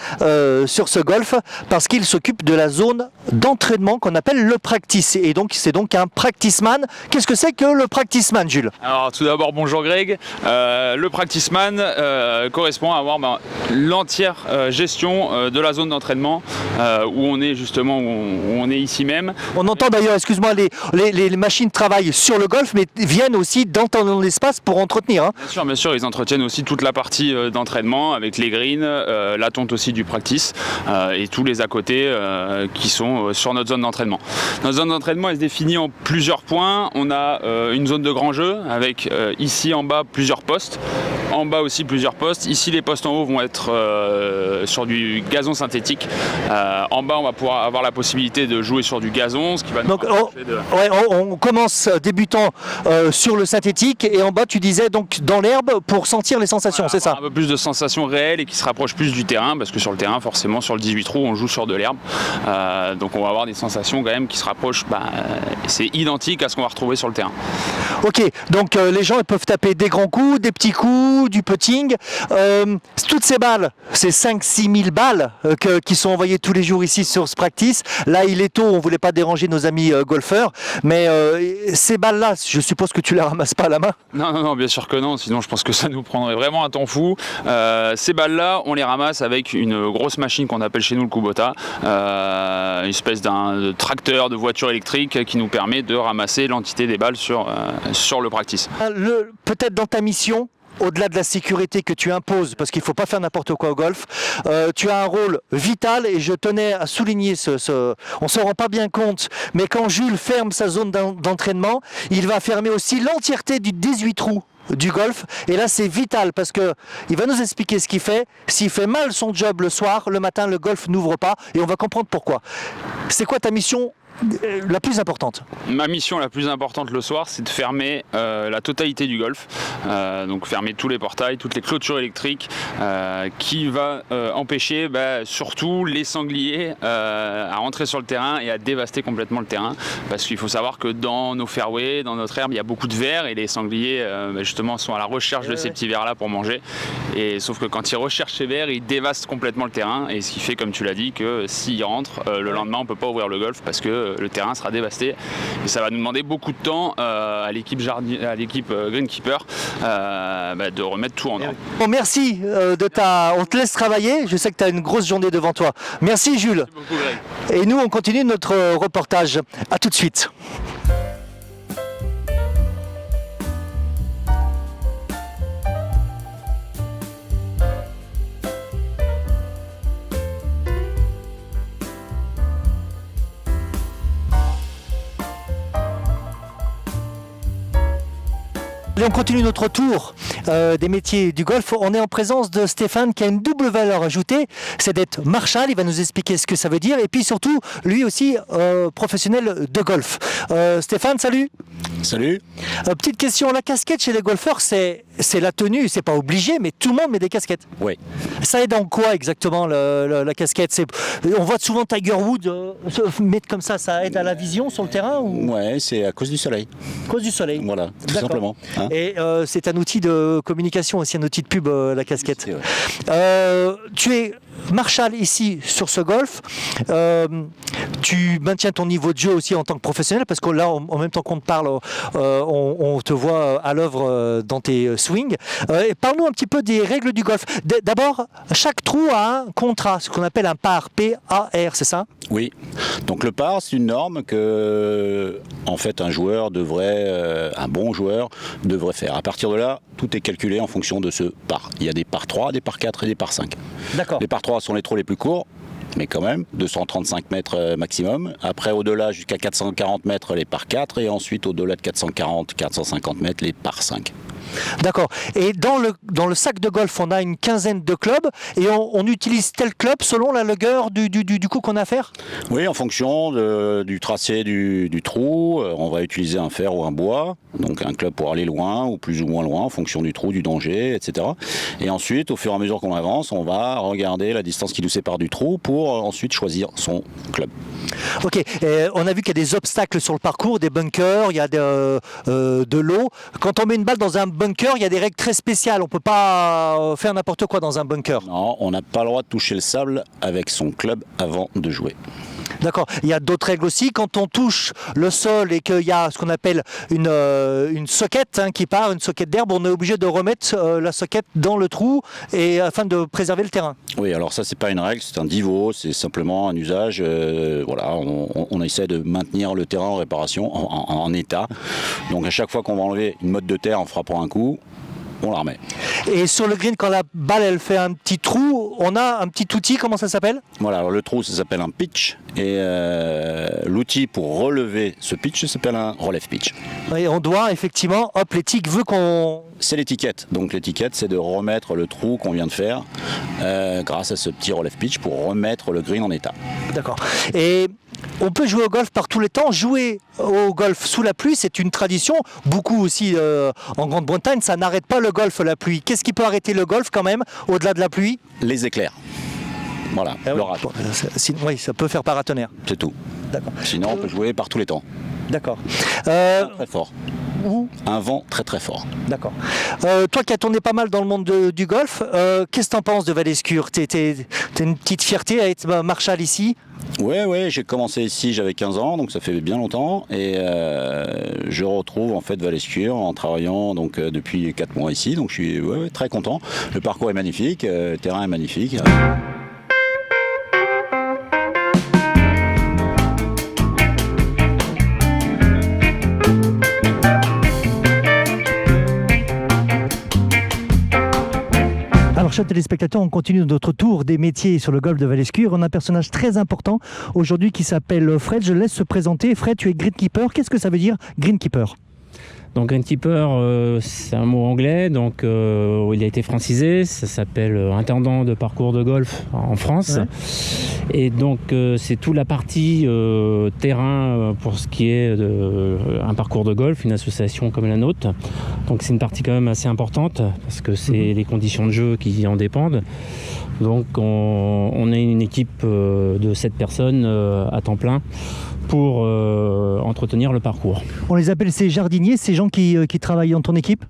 sur ce golf parce qu'il s'occupe de la zone d'entraînement qu'on appelle le practice et donc c'est donc un practiceman. Qu'est-ce que c'est que le practiceman, Jules? Alors tout d'abord bonjour Greg, le practiceman correspond à avoir l'entière gestion de la zone d'entraînement où on est justement, où on est ici même. On entend d'ailleurs, excuse-moi, les machines travaillent sur le golf mais viennent aussi dans l'espace pour entretenir. Hein. Bien sûr, ils entretiennent aussi toute la partie d'entraînement avec les greens, la tonte aussi du practice et tous les à côté qui sont sur notre zone d'entraînement. Notre zone d'entraînement elle se définit en plusieurs points. On a une zone de grand jeu avec ici en bas plusieurs postes, en bas aussi plusieurs postes. Ici les postes en haut vont être sur du gazon synthétique. En bas on va pouvoir avoir la possibilité de jouer sur du gazon, ce qui va nous on commence débutant sur le synthétique et en bas tu disais donc dans l'herbe pour sentir les sensations, c'est ça? Un peu plus de sensations réelles et qui se rapprochent plus du terrain parce que sur le terrain forcément sur le 18 trous on joue sur de l'herbe donc on va avoir des sensations quand même qui se rapprochent, c'est identique à ce qu'on va retrouver sur le terrain. Ok, donc les gens ils peuvent taper des grands coups, des petits coups, du putting. Toutes ces balles, ces 5-6 000 balles qui sont envoyées tous les jours ici sur ce practice. Là il est tôt, on ne voulait pas déranger nos amis golfeurs, mais ces balles-là, je suppose que tu les ramasses pas à la main? Non, bien sûr que non, sinon je pense que ça nous prendrait vraiment un temps fou. Ces balles-là, on les ramasse avec une grosse machine qu'on appelle chez nous le Kubota, une espèce d'un tracteur de voiture électrique qui nous permet de ramasser l'entité des balles sur le practice. Peut-être dans ta mission, au-delà de la sécurité que tu imposes, parce qu'il ne faut pas faire n'importe quoi au golf, tu as un rôle vital et je tenais à souligner on ne se rend pas bien compte, mais quand Jules ferme sa zone d'entraînement, il va fermer aussi l'entièreté du 18 trous du golf et là c'est vital parce que il va nous expliquer ce qu'il fait. S'il fait mal son job le soir, le matin le golf n'ouvre pas et on va comprendre pourquoi. C'est quoi ta mission la plus importante? Ma mission la plus importante le soir, c'est de fermer la totalité du golf, donc fermer tous les portails, toutes les clôtures électriques, qui va empêcher surtout les sangliers à rentrer sur le terrain et à dévaster complètement le terrain, parce qu'il faut savoir que dans nos fairways, dans notre herbe, il y a beaucoup de vers et les sangliers justement sont à la recherche de ces petits vers là pour manger, et sauf que quand ils recherchent ces vers, ils dévastent complètement le terrain, et ce qui fait, comme tu l'as dit, que s'ils rentrent le lendemain on peut pas ouvrir le golf parce que le terrain sera dévasté. Et ça va nous demander beaucoup de temps à l'équipe Greenkeeper de remettre tout en ordre. Bon, merci on te laisse travailler, je sais que tu as une grosse journée devant toi. Merci Jules. Merci beaucoup, Greg. Et nous on continue notre reportage. À tout de suite. Et on continue notre tour des métiers du golf. On est en présence de Stéphane qui a une double valeur ajoutée, c'est d'être marshal, il va nous expliquer ce que ça veut dire, et puis surtout, lui aussi, professionnel de golf. Stéphane, salut. Salut. Petite question, la casquette chez les golfeurs, c'est la tenue, c'est pas obligé, mais tout le monde met des casquettes. Oui. Ça aide en quoi exactement la casquette? On voit souvent Tiger Woods se mettre comme ça aide à la vision sur le terrain ou... Ouais, c'est à cause du soleil. À cause du soleil. Voilà, tout D'accord. simplement. Hein. Et c'est un outil de communication aussi, un outil de pub, la casquette. Tu es marshal ici sur ce golf. Tu maintiens ton niveau de jeu aussi en tant que professionnel parce que là, en même temps qu'on te parle, on te voit à l'œuvre dans tes swings. Parle-nous un petit peu des règles du golf. D'abord, chaque trou a un contrat, ce qu'on appelle un par, P-A-R, c'est ça? Oui. Donc le par, c'est une norme que, en fait, un bon joueur devrait faire. À partir de là, tout est calculé en fonction de ce par. Il y a des par 3, des par 4 et des par 5. D'accord. Les par 3 sont les trous les plus courts, mais quand même, 235 mètres maximum. Après, au-delà, jusqu'à 440 mètres, les par 4. Et ensuite, au-delà de 440, 450 mètres, les par 5. D'accord. Et dans le sac de golf, on a une quinzaine de clubs et on utilise tel club selon la longueur du coup qu'on a à faire? Oui, en fonction du tracé du trou, on va utiliser un fer ou un bois, donc un club pour aller loin ou plus ou moins loin en fonction du trou, du danger, etc. Et ensuite, au fur et à mesure qu'on avance, on va regarder la distance qui nous sépare du trou pour ensuite choisir son club. Ok, on a vu qu'il y a des obstacles sur le parcours, des bunkers, il y a de l'eau. Quand on met une balle dans un bunker, il y a des règles très spéciales. On ne peut pas faire n'importe quoi dans un bunker. Non, on n'a pas le droit de toucher le sable avec son club avant de jouer. D'accord. Il y a d'autres règles aussi. Quand on touche le sol et qu'il y a ce qu'on appelle une socket qui part, une socket d'herbe, on est obligé de remettre la socket dans le trou afin de préserver le terrain. Oui, alors ça, c'est pas une règle, c'est un divot, c'est simplement un usage. Voilà, on essaie de maintenir le terrain en réparation, en état. Donc à chaque fois qu'on va enlever une motte de terre en frappant un coup, on la remet. Et sur le green, quand la balle elle fait un petit trou, on a un petit outil, comment ça s'appelle? Voilà, alors le trou ça s'appelle un pitch et l'outil pour relever ce pitch s'appelle un relève pitch. Et on doit effectivement, l'éthique veut qu'on... C'est l'étiquette, donc l'étiquette c'est de remettre le trou qu'on vient de faire grâce à ce petit relève pitch pour remettre le green en état. D'accord. Et on peut jouer au golf par tous les temps. Jouer au golf sous la pluie, c'est une tradition. Beaucoup aussi en Grande-Bretagne, ça n'arrête pas le golf, la pluie. Qu'est-ce qui peut arrêter le golf quand même, au-delà de la pluie? Les éclairs. Voilà, l'orage. Oui, ça peut faire paratonnerre. C'est tout. D'accord. Sinon, on peut jouer par tous les temps. D'accord. Très fort. Où? Un vent très très fort. D'accord. Toi qui as tourné pas mal dans le monde du golf, qu'est-ce que tu en penses de Valescure? T'as une petite fierté à être marshal ici? Ouais, j'ai commencé ici, j'avais 15 ans, donc ça fait bien longtemps. Et je retrouve en fait Valescure en travaillant donc, depuis 4 mois ici. Donc je suis très content. Le parcours est magnifique, le terrain est magnifique. Alors, chers téléspectateurs, on continue notre tour des métiers sur le golf de Valescure. On a un personnage très important aujourd'hui qui s'appelle Fred. Je laisse se présenter. Fred, tu es greenkeeper. Qu'est-ce que ça veut dire, greenkeeper? Donc greenkeeper, c'est un mot anglais, donc il a été francisé, ça s'appelle intendant de parcours de golf en France. Ouais. Et donc c'est toute la partie terrain pour ce qui est un parcours de golf, une association comme la nôtre. Donc c'est une partie quand même assez importante parce que c'est les conditions de jeu qui en dépendent. Donc on est une équipe de 7 personnes à temps plein pour entretenir le parcours. On les appelle ces jardiniers, ces gens qui travaillent dans ton équipe?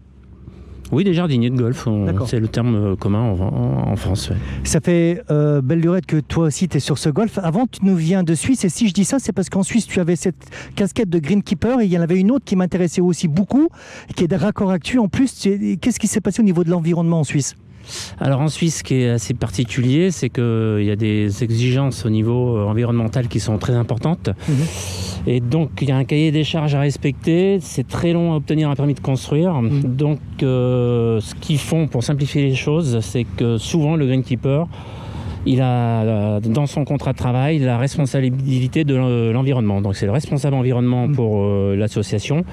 Oui, des jardiniers de golf, c'est le terme commun en France. Ouais. Ça fait belle lurette que toi aussi tu es sur ce golf. Avant, tu nous viens de Suisse, et si je dis ça, c'est parce qu'en Suisse, tu avais cette casquette de greenkeeper, et il y en avait une autre qui m'intéressait aussi beaucoup, qui est de Raccord Actu en plus. Qu'est-ce qui s'est passé au niveau de l'environnement en Suisse ? Alors en Suisse, ce qui est assez particulier, c'est qu'il y a des exigences au niveau environnemental qui sont très importantes. Et donc il y a un cahier des charges à respecter. C'est très long à obtenir un permis de construire. Donc ce qu'ils font pour simplifier les choses, c'est que souvent le greenkeeper, il a dans son contrat de travail la responsabilité de l'environnement. Donc c'est le responsable environnement pour l'association.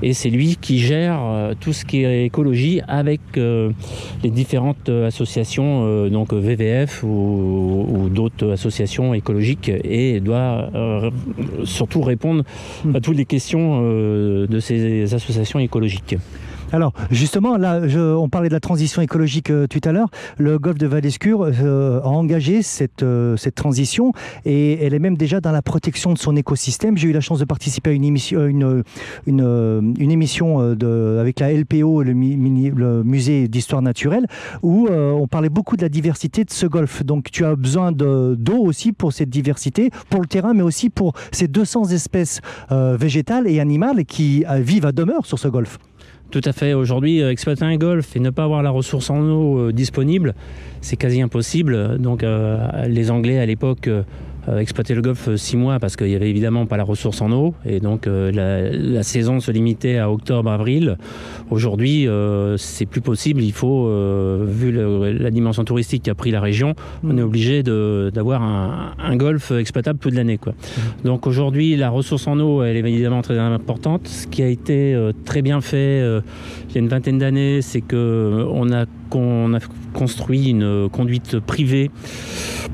Et c'est lui qui gère tout ce qui est écologie avec les différentes associations, donc VVF ou d'autres associations écologiques, et doit surtout répondre à toutes les questions de ces associations écologiques. Alors justement, là, on parlait de la transition écologique tout à l'heure. Le golfe de Val-d'Escure a engagé cette transition, et elle est même déjà dans la protection de son écosystème. J'ai eu la chance de participer à une émission avec la LPO, le musée d'histoire naturelle, où on parlait beaucoup de la diversité de ce golfe. Donc tu as besoin d'eau aussi pour cette diversité, pour le terrain, mais aussi pour ces 200 espèces végétales et animales qui vivent à demeure sur ce golfe. Tout à fait. Aujourd'hui, exploiter un golfe et ne pas avoir la ressource en eau disponible, c'est quasi impossible. Donc les Anglais à l'époque exploitaient le golfe 6 mois parce qu'il n'y avait évidemment pas la ressource en eau, et donc la saison se limitait à octobre-avril. Aujourd'hui, c'est plus possible. Il faut, vu la dimension touristique qu'a pris la région, on est obligé d'avoir un golfe exploitable toute l'année, quoi. Donc aujourd'hui, la ressource en eau, elle est évidemment très importante. Ce qui a été très bien fait il y a une vingtaine d'années, c'est qu'on a construit une conduite privée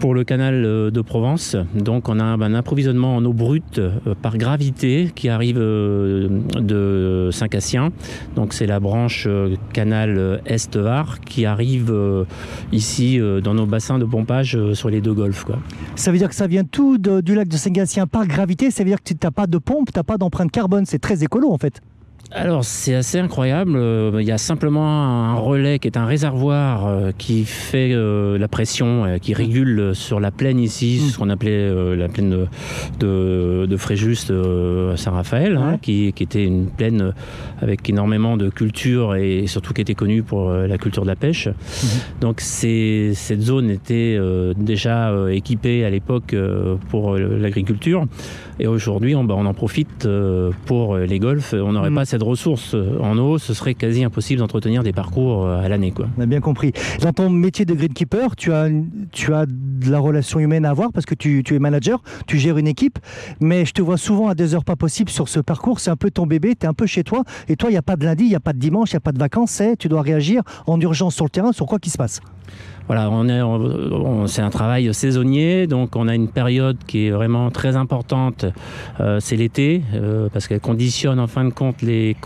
pour le canal de Provence. Donc on a un approvisionnement en eau brute par gravité qui arrive de Saint-Cassien. Donc c'est la branche canal Est-Var qui arrive ici dans nos bassins de pompage sur les 2 golfs, quoi. Ça veut dire que ça vient tout du lac de Saint-Cassien par gravité. Ça veut dire que tu n'as pas de pompe, tu n'as pas d'empreinte carbone. C'est très écolo en fait. Alors c'est assez incroyable, il y a simplement un relais qui est un réservoir qui fait la pression, qui régule sur la plaine ici, ce qu'on appelait la plaine de Fréjus à Saint-Raphaël, qui était une plaine avec énormément de cultures et surtout qui était connue pour la culture de la pêche. Donc cette zone était déjà équipée à l'époque pour l'agriculture, et aujourd'hui on en profite pour les golfs. On n'aurait pas cette ressource en eau, ce serait quasi impossible d'entretenir des parcours à l'année, quoi. On a bien compris. Dans ton métier de greenkeeper, tu as de la relation humaine à avoir parce que tu es manager, tu gères une équipe, mais je te vois souvent à des heures pas possibles sur ce parcours. C'est un peu ton bébé, tu es un peu chez toi, et toi, il n'y a pas de lundi, il n'y a pas de dimanche, il n'y a pas de vacances, tu dois réagir en urgence sur le terrain. Sur quoi qui se passe ? Voilà, c'est un travail saisonnier, donc on a une période qui est vraiment très importante, c'est l'été, parce qu'elle conditionne en fin de compte les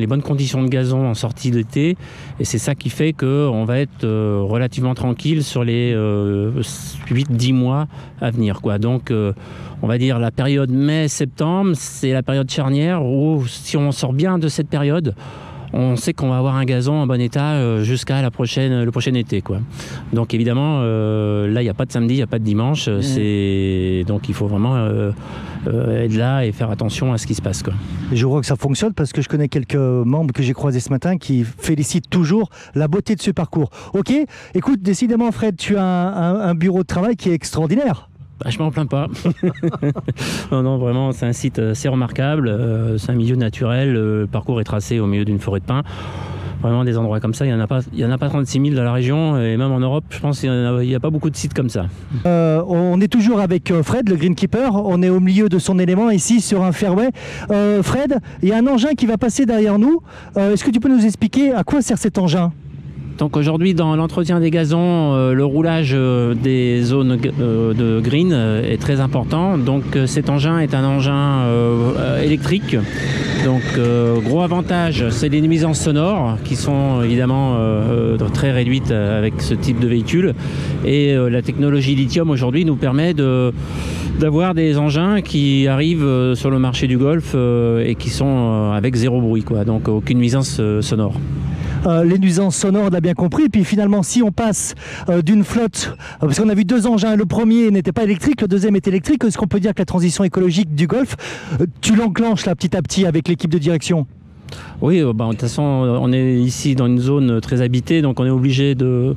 bonnes conditions de gazon en sortie d'été, et c'est ça qui fait qu'on va être relativement tranquille sur les 8-10 mois à venir, quoi. Donc on va dire la période mai-septembre, c'est la période charnière où si on sort bien de cette période, on sait qu'on va avoir un gazon en bon état jusqu'à le prochain été, quoi. Donc évidemment, là, il n'y a pas de samedi, il n'y a pas de dimanche. Donc il faut vraiment être là et faire attention à ce qui se passe, quoi. Je vois que ça fonctionne parce que je connais quelques membres que j'ai croisés ce matin qui félicitent toujours la beauté de ce parcours. Ok, écoute, décidément Fred, tu as un bureau de travail qui est extraordinaire. Je m'en plains pas. Non, vraiment, c'est un site assez remarquable. C'est un milieu naturel. Le parcours est tracé au milieu d'une forêt de pins. Vraiment, des endroits comme ça, il n'y en a pas 36 000 dans la région. Et même en Europe, je pense qu'il n'y a pas beaucoup de sites comme ça. On est toujours avec Fred, le greenkeeper. On est au milieu de son élément, ici, sur un fairway. Fred, il y a un engin qui va passer derrière nous. Est-ce que tu peux nous expliquer à quoi sert cet engin ? Donc aujourd'hui, dans l'entretien des gazons, le roulage des zones de green est très important. Donc cet engin est un engin électrique. Donc gros avantage, c'est les nuisances sonores qui sont évidemment très réduites avec ce type de véhicule. Et la technologie lithium aujourd'hui nous permet d'avoir des engins qui arrivent sur le marché du golf et qui sont avec zéro bruit, quoi. Donc aucune nuisance sonore. les nuisances sonores, on a bien compris. Et puis finalement, si on passe d'une flotte, parce qu'on a vu 2 engins, le premier n'était pas électrique, le deuxième est électrique, est-ce qu'on peut dire que la transition écologique du Golf, tu l'enclenches là petit à petit avec l'équipe de direction? Oui, de toute façon, on est ici dans une zone très habitée, donc on est obligé de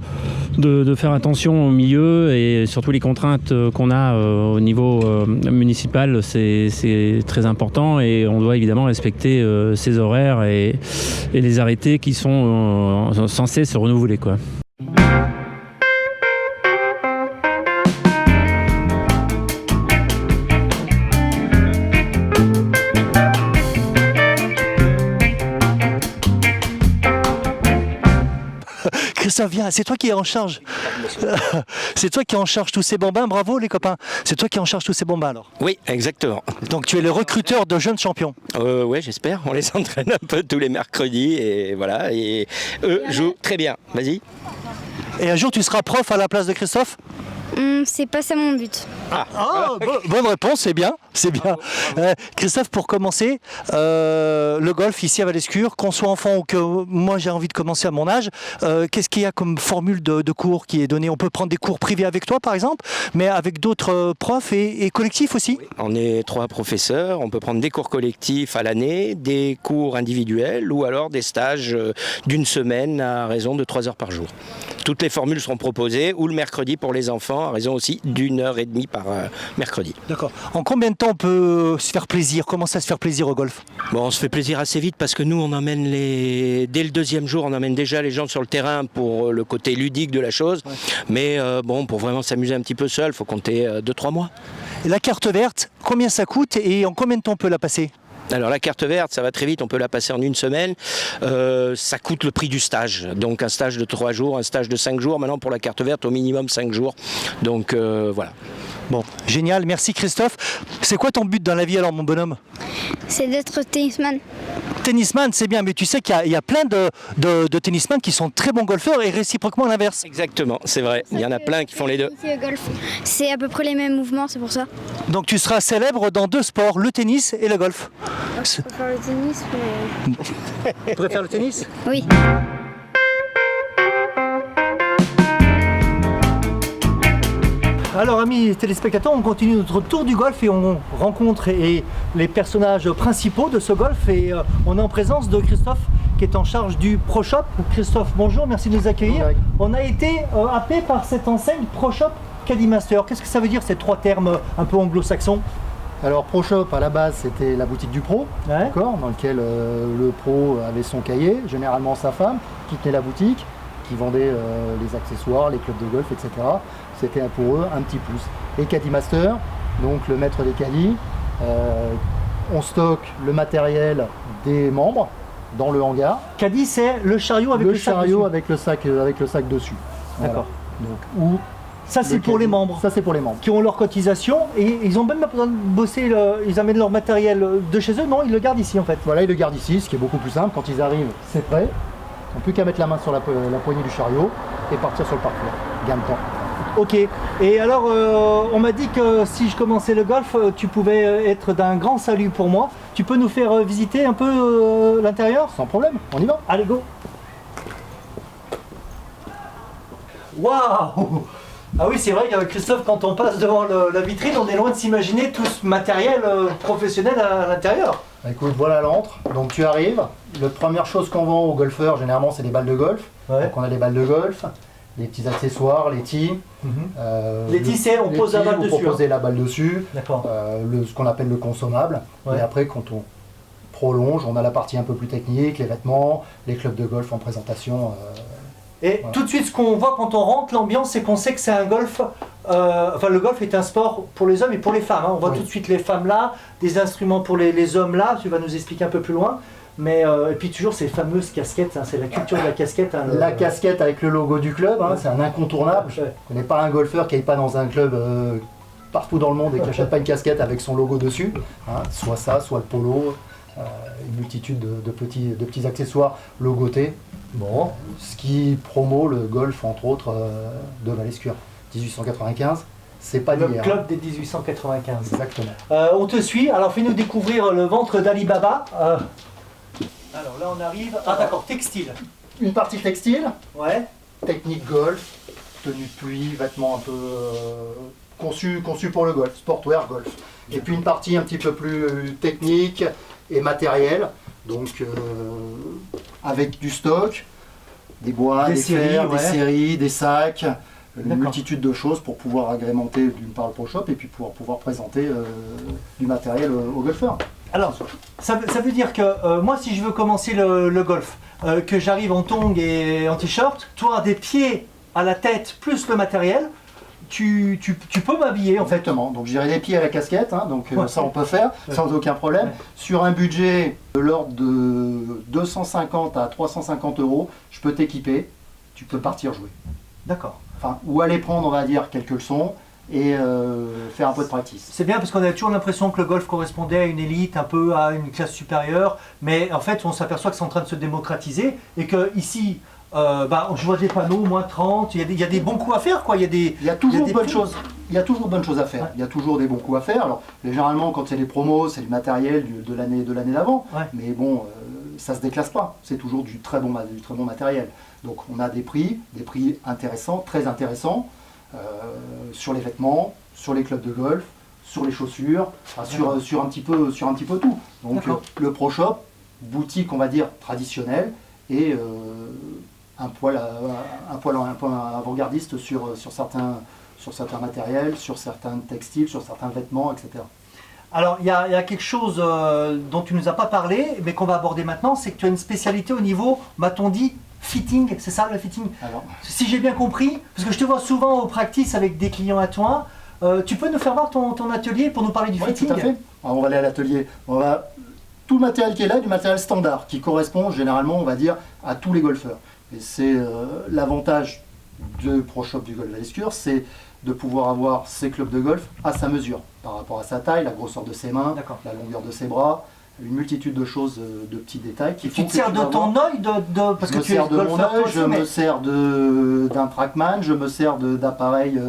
faire attention au milieu et surtout les contraintes qu'on a au niveau municipal, c'est très important et on doit évidemment respecter ces horaires et les arrêtés qui sont censés se renouveler, quoi. Christophe, viens, c'est toi qui es en charge. C'est toi qui es en charge tous ces bambins, bravo les copains. C'est toi qui es en charge tous ces bambins alors. Oui, exactement. Donc tu es le recruteur de jeunes champions. Oui, j'espère. On les entraîne un peu tous les mercredis et voilà. Et eux jouent très bien. Vas-y. Et un jour tu seras prof à la place de Christophe? C'est pas ça mon but. Bonne réponse, c'est bien, c'est bien. Christophe, pour commencer, le golf ici à Val-Escure, qu'on soit enfant ou que moi j'ai envie de commencer à mon âge, qu'est-ce qu'il y a comme formule de cours qui est donnée? On peut prendre des cours privés avec toi par exemple, mais avec d'autres profs et collectifs aussi? Oui, on est 3 professeurs, on peut prendre des cours collectifs à l'année, des cours individuels ou alors des stages d'1 semaine à raison de 3 heures par jour. Toutes les formules seront proposées, ou le mercredi pour les enfants, à raison aussi d'1h30 par mercredi. D'accord. En combien de temps on peut se faire plaisir? Comment ça se faire plaisir au golf? Bon, on se fait plaisir assez vite parce que nous, on emmène dès le 2e jour, on emmène déjà les gens sur le terrain pour le côté ludique de la chose. Ouais. Mais pour vraiment s'amuser un petit peu seul, il faut compter 2-3 mois. Et la carte verte, combien ça coûte et en combien de temps on peut la passer? Alors la carte verte, ça va très vite, on peut la passer en 1 semaine. Ça coûte le prix du stage. Donc un stage de 3 jours, un stage de 5 jours. Maintenant pour la carte verte, au minimum 5 jours. Donc voilà. Bon, génial, merci Christophe. C'est quoi ton but dans la vie alors mon bonhomme? C'est d'être tennisman. Tennisman, c'est bien, mais tu sais qu'il y a plein de tennisman qui sont très bons golfeurs et réciproquement l'inverse. Exactement, c'est vrai. Il y en a plein qui font les deux. C'est à peu près les mêmes mouvements, c'est pour ça. Donc tu seras célèbre dans 2 sports, le tennis et le golf. Je préfère le tennis, mais... Tu préfères le tennis? Oui. Alors amis téléspectateurs, on continue notre tour du golf et on rencontre les personnages principaux de ce golf et on est en présence de Christophe qui est en charge du Pro Shop. Christophe, bonjour, merci de nous accueillir. Bonjour. On a été happé par cette enseigne Pro Shop Caddy Master. Qu'est-ce que ça veut dire ces 3 termes un peu anglo-saxons? Alors Pro Shop à la base c'était la boutique du pro, ouais. D'accord, dans lequel le pro avait son cahier, généralement sa femme, qui tenait la boutique, qui vendait les accessoires, les clubs de golf, etc. C'était pour eux un petit plus. Et Caddy Master, donc le maître des caddies, on stocke le matériel des membres dans le hangar. Caddy, c'est le chariot avec le sac dessus. Avec le sac dessus. D'accord. Voilà. Donc, ça c'est pour les membres. Ça c'est pour les membres. Qui ont leur cotisation et ils ont même pas besoin de bosser, ils amènent leur matériel de chez eux, non, ils le gardent ici en fait. Voilà, ils le gardent ici, ce qui est beaucoup plus simple. Quand ils arrivent, c'est prêt. Ils n'ont plus qu'à mettre la main sur la poignée du chariot et partir sur le parcours. Gain de temps. Ok, et alors on m'a dit que si je commençais le golf, tu pouvais être d'un grand salut pour moi. Tu peux nous faire visiter un peu l'intérieur? Sans problème, on y va. Allez, go. Waouh! Ah oui, c'est vrai, Christophe, quand on passe devant la vitrine, on est loin de s'imaginer tout ce matériel professionnel à l'intérieur. Écoute, voilà l'antre, donc tu arrives. La première chose qu'on vend aux golfeurs, généralement, c'est des balles de golf. Ouais. Donc on a des balles de golf. Des petits accessoires, les tees. Les tees, c'est on pose la balle dessus. On peut poser la balle dessus. D'accord. Ce qu'on appelle le consommable. Ouais. Et après, quand on prolonge, on a la partie un peu plus technique, les vêtements, les clubs de golf en présentation. Et voilà. Tout de suite, ce qu'on voit quand on rentre, l'ambiance, c'est qu'on sait que c'est un golf. Enfin, le golf est un sport pour les hommes et pour les femmes. Hein. On voit tout de suite les femmes là, des instruments pour les hommes là. Tu vas nous expliquer un peu plus loin. Mais et puis toujours ces fameuses casquettes, hein, c'est la culture de la casquette. Hein, la casquette avec le logo du club, hein, c'est un incontournable. Je ne connais pas un golfeur qui n'aille pas dans un club partout dans le monde et qui n'achète pas une casquette avec son logo dessus. Hein, soit ça, soit le polo, une multitude de petits accessoires logotés. Bon, ce qui promeut le golf entre autres de Val-Escure. 1895. C'est pas le d'hier. club des 1895. Exactement. On te suit, alors fais-nous découvrir le ventre d'Ali Baba. Alors là on arrive, ah d'accord, textile. une partie textile, Ouais. technique golf, tenue de pluie, vêtements un peu conçus pour le golf, sportwear golf. Et puis une partie un petit peu plus technique et matérielle, donc avec du stock, des bois, des fers, des séries, des sacs, une multitude de choses pour pouvoir agrémenter d'une part le Pro Shop et puis pour pouvoir présenter du matériel aux golfeurs. Alors, ça veut dire que moi, si je veux commencer le golf, que j'arrive en tongs et en t-shirt, toi, des pieds à la tête plus le matériel, tu peux m'habiller en fait. Exactement, donc j'irai des pieds à la casquette, hein, donc ça on peut faire sans aucun problème. Sur un budget de l'ordre de 250 à 350 €, je peux t'équiper, tu peux partir jouer. D'accord. Enfin, ou aller prendre, on va dire, quelques leçons et faire un peu de practice. C'est bien parce qu'on a toujours l'impression que le golf correspondait à une élite, un peu à une classe supérieure, mais en fait on s'aperçoit que c'est en train de se démocratiser et que ici, je vois des panneaux, moins 30, il y a des bons coups à faire quoi. Il y a toujours bonnes choses. Il y a toujours bonnes choses à faire. Ouais. Il y a toujours des bons coups à faire. Alors généralement quand c'est les promos, c'est du matériel de l'année d'avant. Ouais. Mais bon, ça se déclasse pas. C'est toujours du très bon matériel. Donc on a des prix intéressants, très intéressants. Sur les vêtements, sur les clubs de golf, sur les chaussures, sur un petit peu tout. Donc le Pro Shop, boutique on va dire traditionnelle et un poil avant-gardiste sur certains matériels, sur certains textiles, sur certains vêtements, etc. Alors il y a quelque chose dont tu ne nous as pas parlé, mais qu'on va aborder maintenant, c'est que tu as une spécialité au niveau, m'a-t-on dit, fitting, c'est ça le fitting? Alors, si j'ai bien compris, parce que je te vois souvent au practice avec des clients à toi, tu peux nous faire voir ton atelier pour nous parler du fitting? Oui, tout à fait. Alors, on va aller à l'atelier. Tout le matériel qui est là, du matériel standard, qui correspond généralement, on va dire, à tous les golfeurs. Et c'est l'avantage du Pro Shop du Golf Valescure, c'est de pouvoir avoir ses clubs de golf à sa mesure, par rapport à sa taille, la grosseur de ses mains, la longueur de ses bras, une multitude de choses, de petits détails qui font que tu te sers de ton œil parce que tu es golfeur toi aussi, je me sers d'un TrackMan, je me sers d'appareils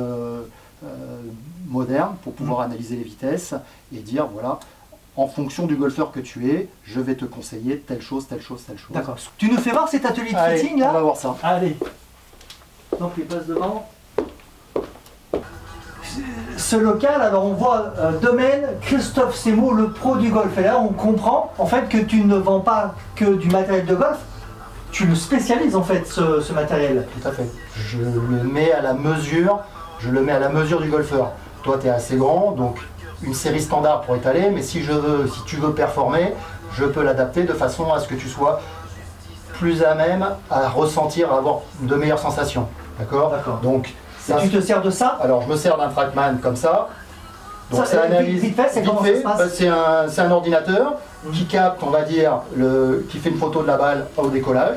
modernes pour pouvoir analyser les vitesses et dire voilà, en fonction du golfeur que tu es, je vais te conseiller telle chose, telle chose, telle chose. D'accord. Tu nous fais voir cet atelier de fitting là? On va voir ça. Allez. Donc il passe devant. Ce local, alors on voit domaine Christophe Seymour, le pro du golf. Et là on comprend en fait que tu ne vends pas que du matériel de golf, tu le spécialises en fait ce matériel. Tout à fait. Je le mets à la mesure, du golfeur. Toi tu es assez grand, donc une série standard pour étaler, mais si tu veux performer, je peux l'adapter de façon à ce que tu sois plus à même à ressentir, à avoir de meilleures sensations. D'accord. Donc ça, tu te sers de ça? Alors je me sers d'un TrackMan comme ça. Donc ça analyse vite fait, c'est un ordinateur qui capte, on va dire, qui fait une photo de la balle au décollage.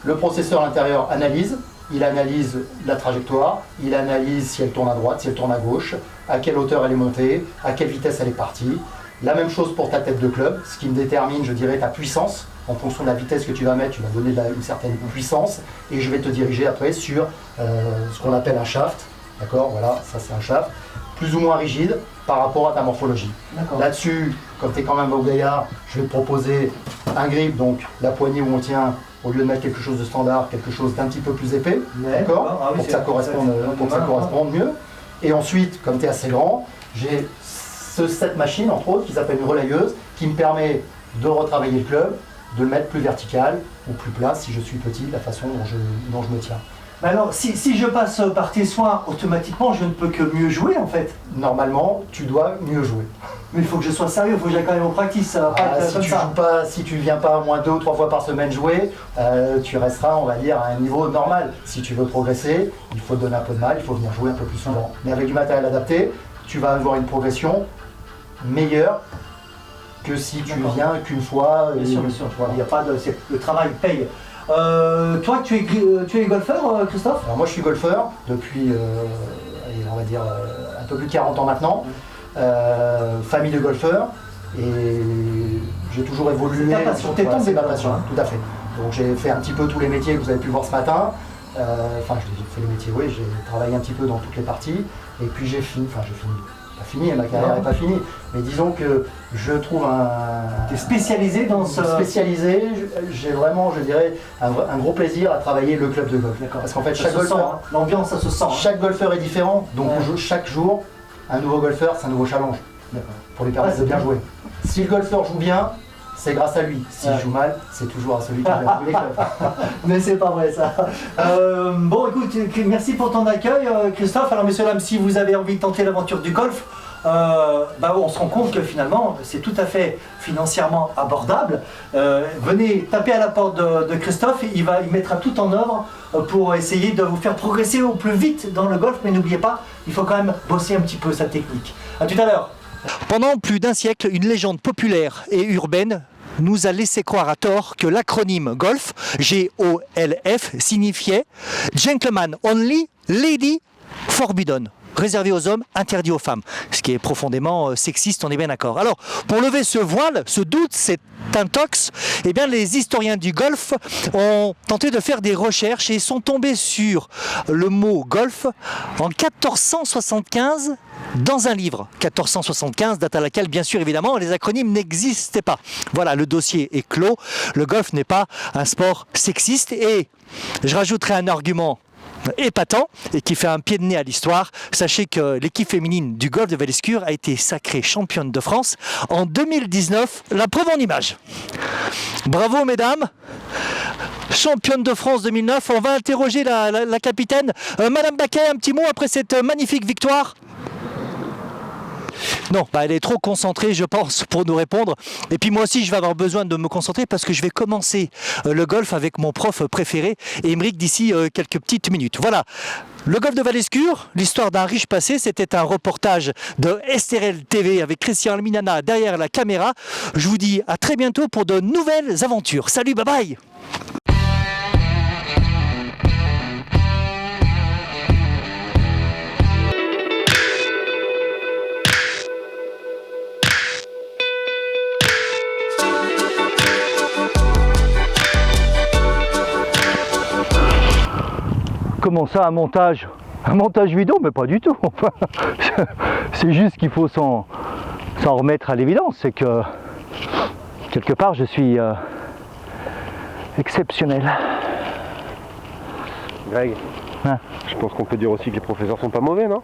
Le processeur à l'intérieur analyse. Il analyse la trajectoire, il analyse si elle tourne à droite, si elle tourne à gauche, à quelle hauteur elle est montée, à quelle vitesse elle est partie. La même chose pour ta tête de club, ce qui me détermine, je dirais, ta puissance. En fonction de la vitesse que tu vas mettre, tu vas donner une certaine puissance et je vais te diriger après sur ce qu'on appelle un shaft. D'accord, voilà, ça c'est un shaft, plus ou moins rigide par rapport à ta morphologie. Là-dessus, comme tu es quand même au gaillard, je vais te proposer un grip, donc la poignée où on tient, au lieu de mettre quelque chose de standard, quelque chose d'un petit peu plus épais, d'accord, pour que ça corresponde mieux. Et ensuite, comme tu es assez grand, j'ai cette machine, entre autres, qui s'appelle une relayeuse, qui me permet de retravailler le club, de le mettre plus vertical ou plus plat si je suis petit, de la façon dont je me tiens. Alors, si je passe par tes soins, automatiquement, je ne peux que mieux jouer en fait. Normalement, tu dois mieux jouer. Mais il faut que je sois sérieux, il faut que j'aille quand même au practice. Si tu viens pas au moins 2 ou 3 fois par semaine jouer, tu resteras, on va dire, à un niveau normal. Si tu veux progresser, il faut te donner un peu de mal, il faut venir jouer un peu plus souvent. Mais avec du matériel adapté, tu vas avoir une progression meilleure que si tu viens qu'une fois. Bien sûr. Il y a pas le travail paye. Toi, tu es golfeur, Christophe? Alors moi, je suis golfeur depuis, on va dire, un peu plus de 40 ans maintenant. Famille de golfeurs. Et j'ai toujours évolué. C'est ta passion, c'est ma passion, tout à fait. Donc j'ai fait un petit peu tous les métiers que vous avez pu voir ce matin. J'ai fait les métiers, oui, j'ai travaillé un petit peu dans toutes les parties. Et puis j'ai fini. pas fini, ma carrière n'est pas finie. Mais disons que je trouve T'es spécialisé dans ce... Spécialisé, j'ai vraiment, je dirais, un gros plaisir à travailler le club de golf. Parce qu'en fait, chaque golfeur, l'ambiance, ça se sent. Chaque golfeur est différent, donc on joue chaque jour, un nouveau golfeur, c'est un nouveau challenge. Pour lui permettre de bien jouer. Si le golfeur joue bien, c'est grâce à lui. S'il joue mal, c'est toujours à celui qui a joué les clubs. Mais c'est pas vrai ça. Bon, écoute, merci pour ton accueil, Christophe. Alors, messieurs, dames, si vous avez envie de tenter l'aventure du golf, on se rend compte que finalement, c'est tout à fait financièrement abordable. Venez taper à la porte de Christophe, il mettra tout en œuvre pour essayer de vous faire progresser au plus vite dans le golf. Mais n'oubliez pas, il faut quand même bosser un petit peu sa technique. A tout à l'heure. Pendant plus d'un siècle, une légende populaire et urbaine nous a laissé croire à tort que l'acronyme GOLF, G-O-L-F, signifiait Gentleman Only, Lady Forbidden. Réservé aux hommes, interdit aux femmes. Ce qui est profondément sexiste, on est bien d'accord. Alors, pour lever ce voile, ce doute, cet intox, eh bien, les historiens du golf ont tenté de faire des recherches et sont tombés sur le mot golf en 1475 dans un livre. 1475, date à laquelle, bien sûr, évidemment, les acronymes n'existaient pas. Voilà, le dossier est clos. Le golf n'est pas un sport sexiste. Et je rajouterai un argument épatant et qui fait un pied de nez à l'histoire. Sachez que l'équipe féminine du golf de Val-Escure a été sacrée championne de France en 2019. La preuve en image. Bravo mesdames. Championne de France 2009. On va interroger la capitaine. Madame Baquet, un petit mot après cette magnifique victoire. Non, elle est trop concentrée, je pense, pour nous répondre. Et puis moi aussi, je vais avoir besoin de me concentrer parce que je vais commencer le golf avec mon prof préféré, Émeric, d'ici quelques petites minutes. Voilà, le golf de Val-Escure, l'histoire d'un riche passé, c'était un reportage de STRL TV avec Christian Alminana derrière la caméra. Je vous dis à très bientôt pour de nouvelles aventures. Salut, bye bye. Comment ça, un montage? Un montage vidéo? Mais pas du tout. Enfin, c'est juste qu'il faut s'en remettre à l'évidence. C'est que, quelque part, je suis exceptionnel. Greg, je pense qu'on peut dire aussi que les professeurs sont pas mauvais, non?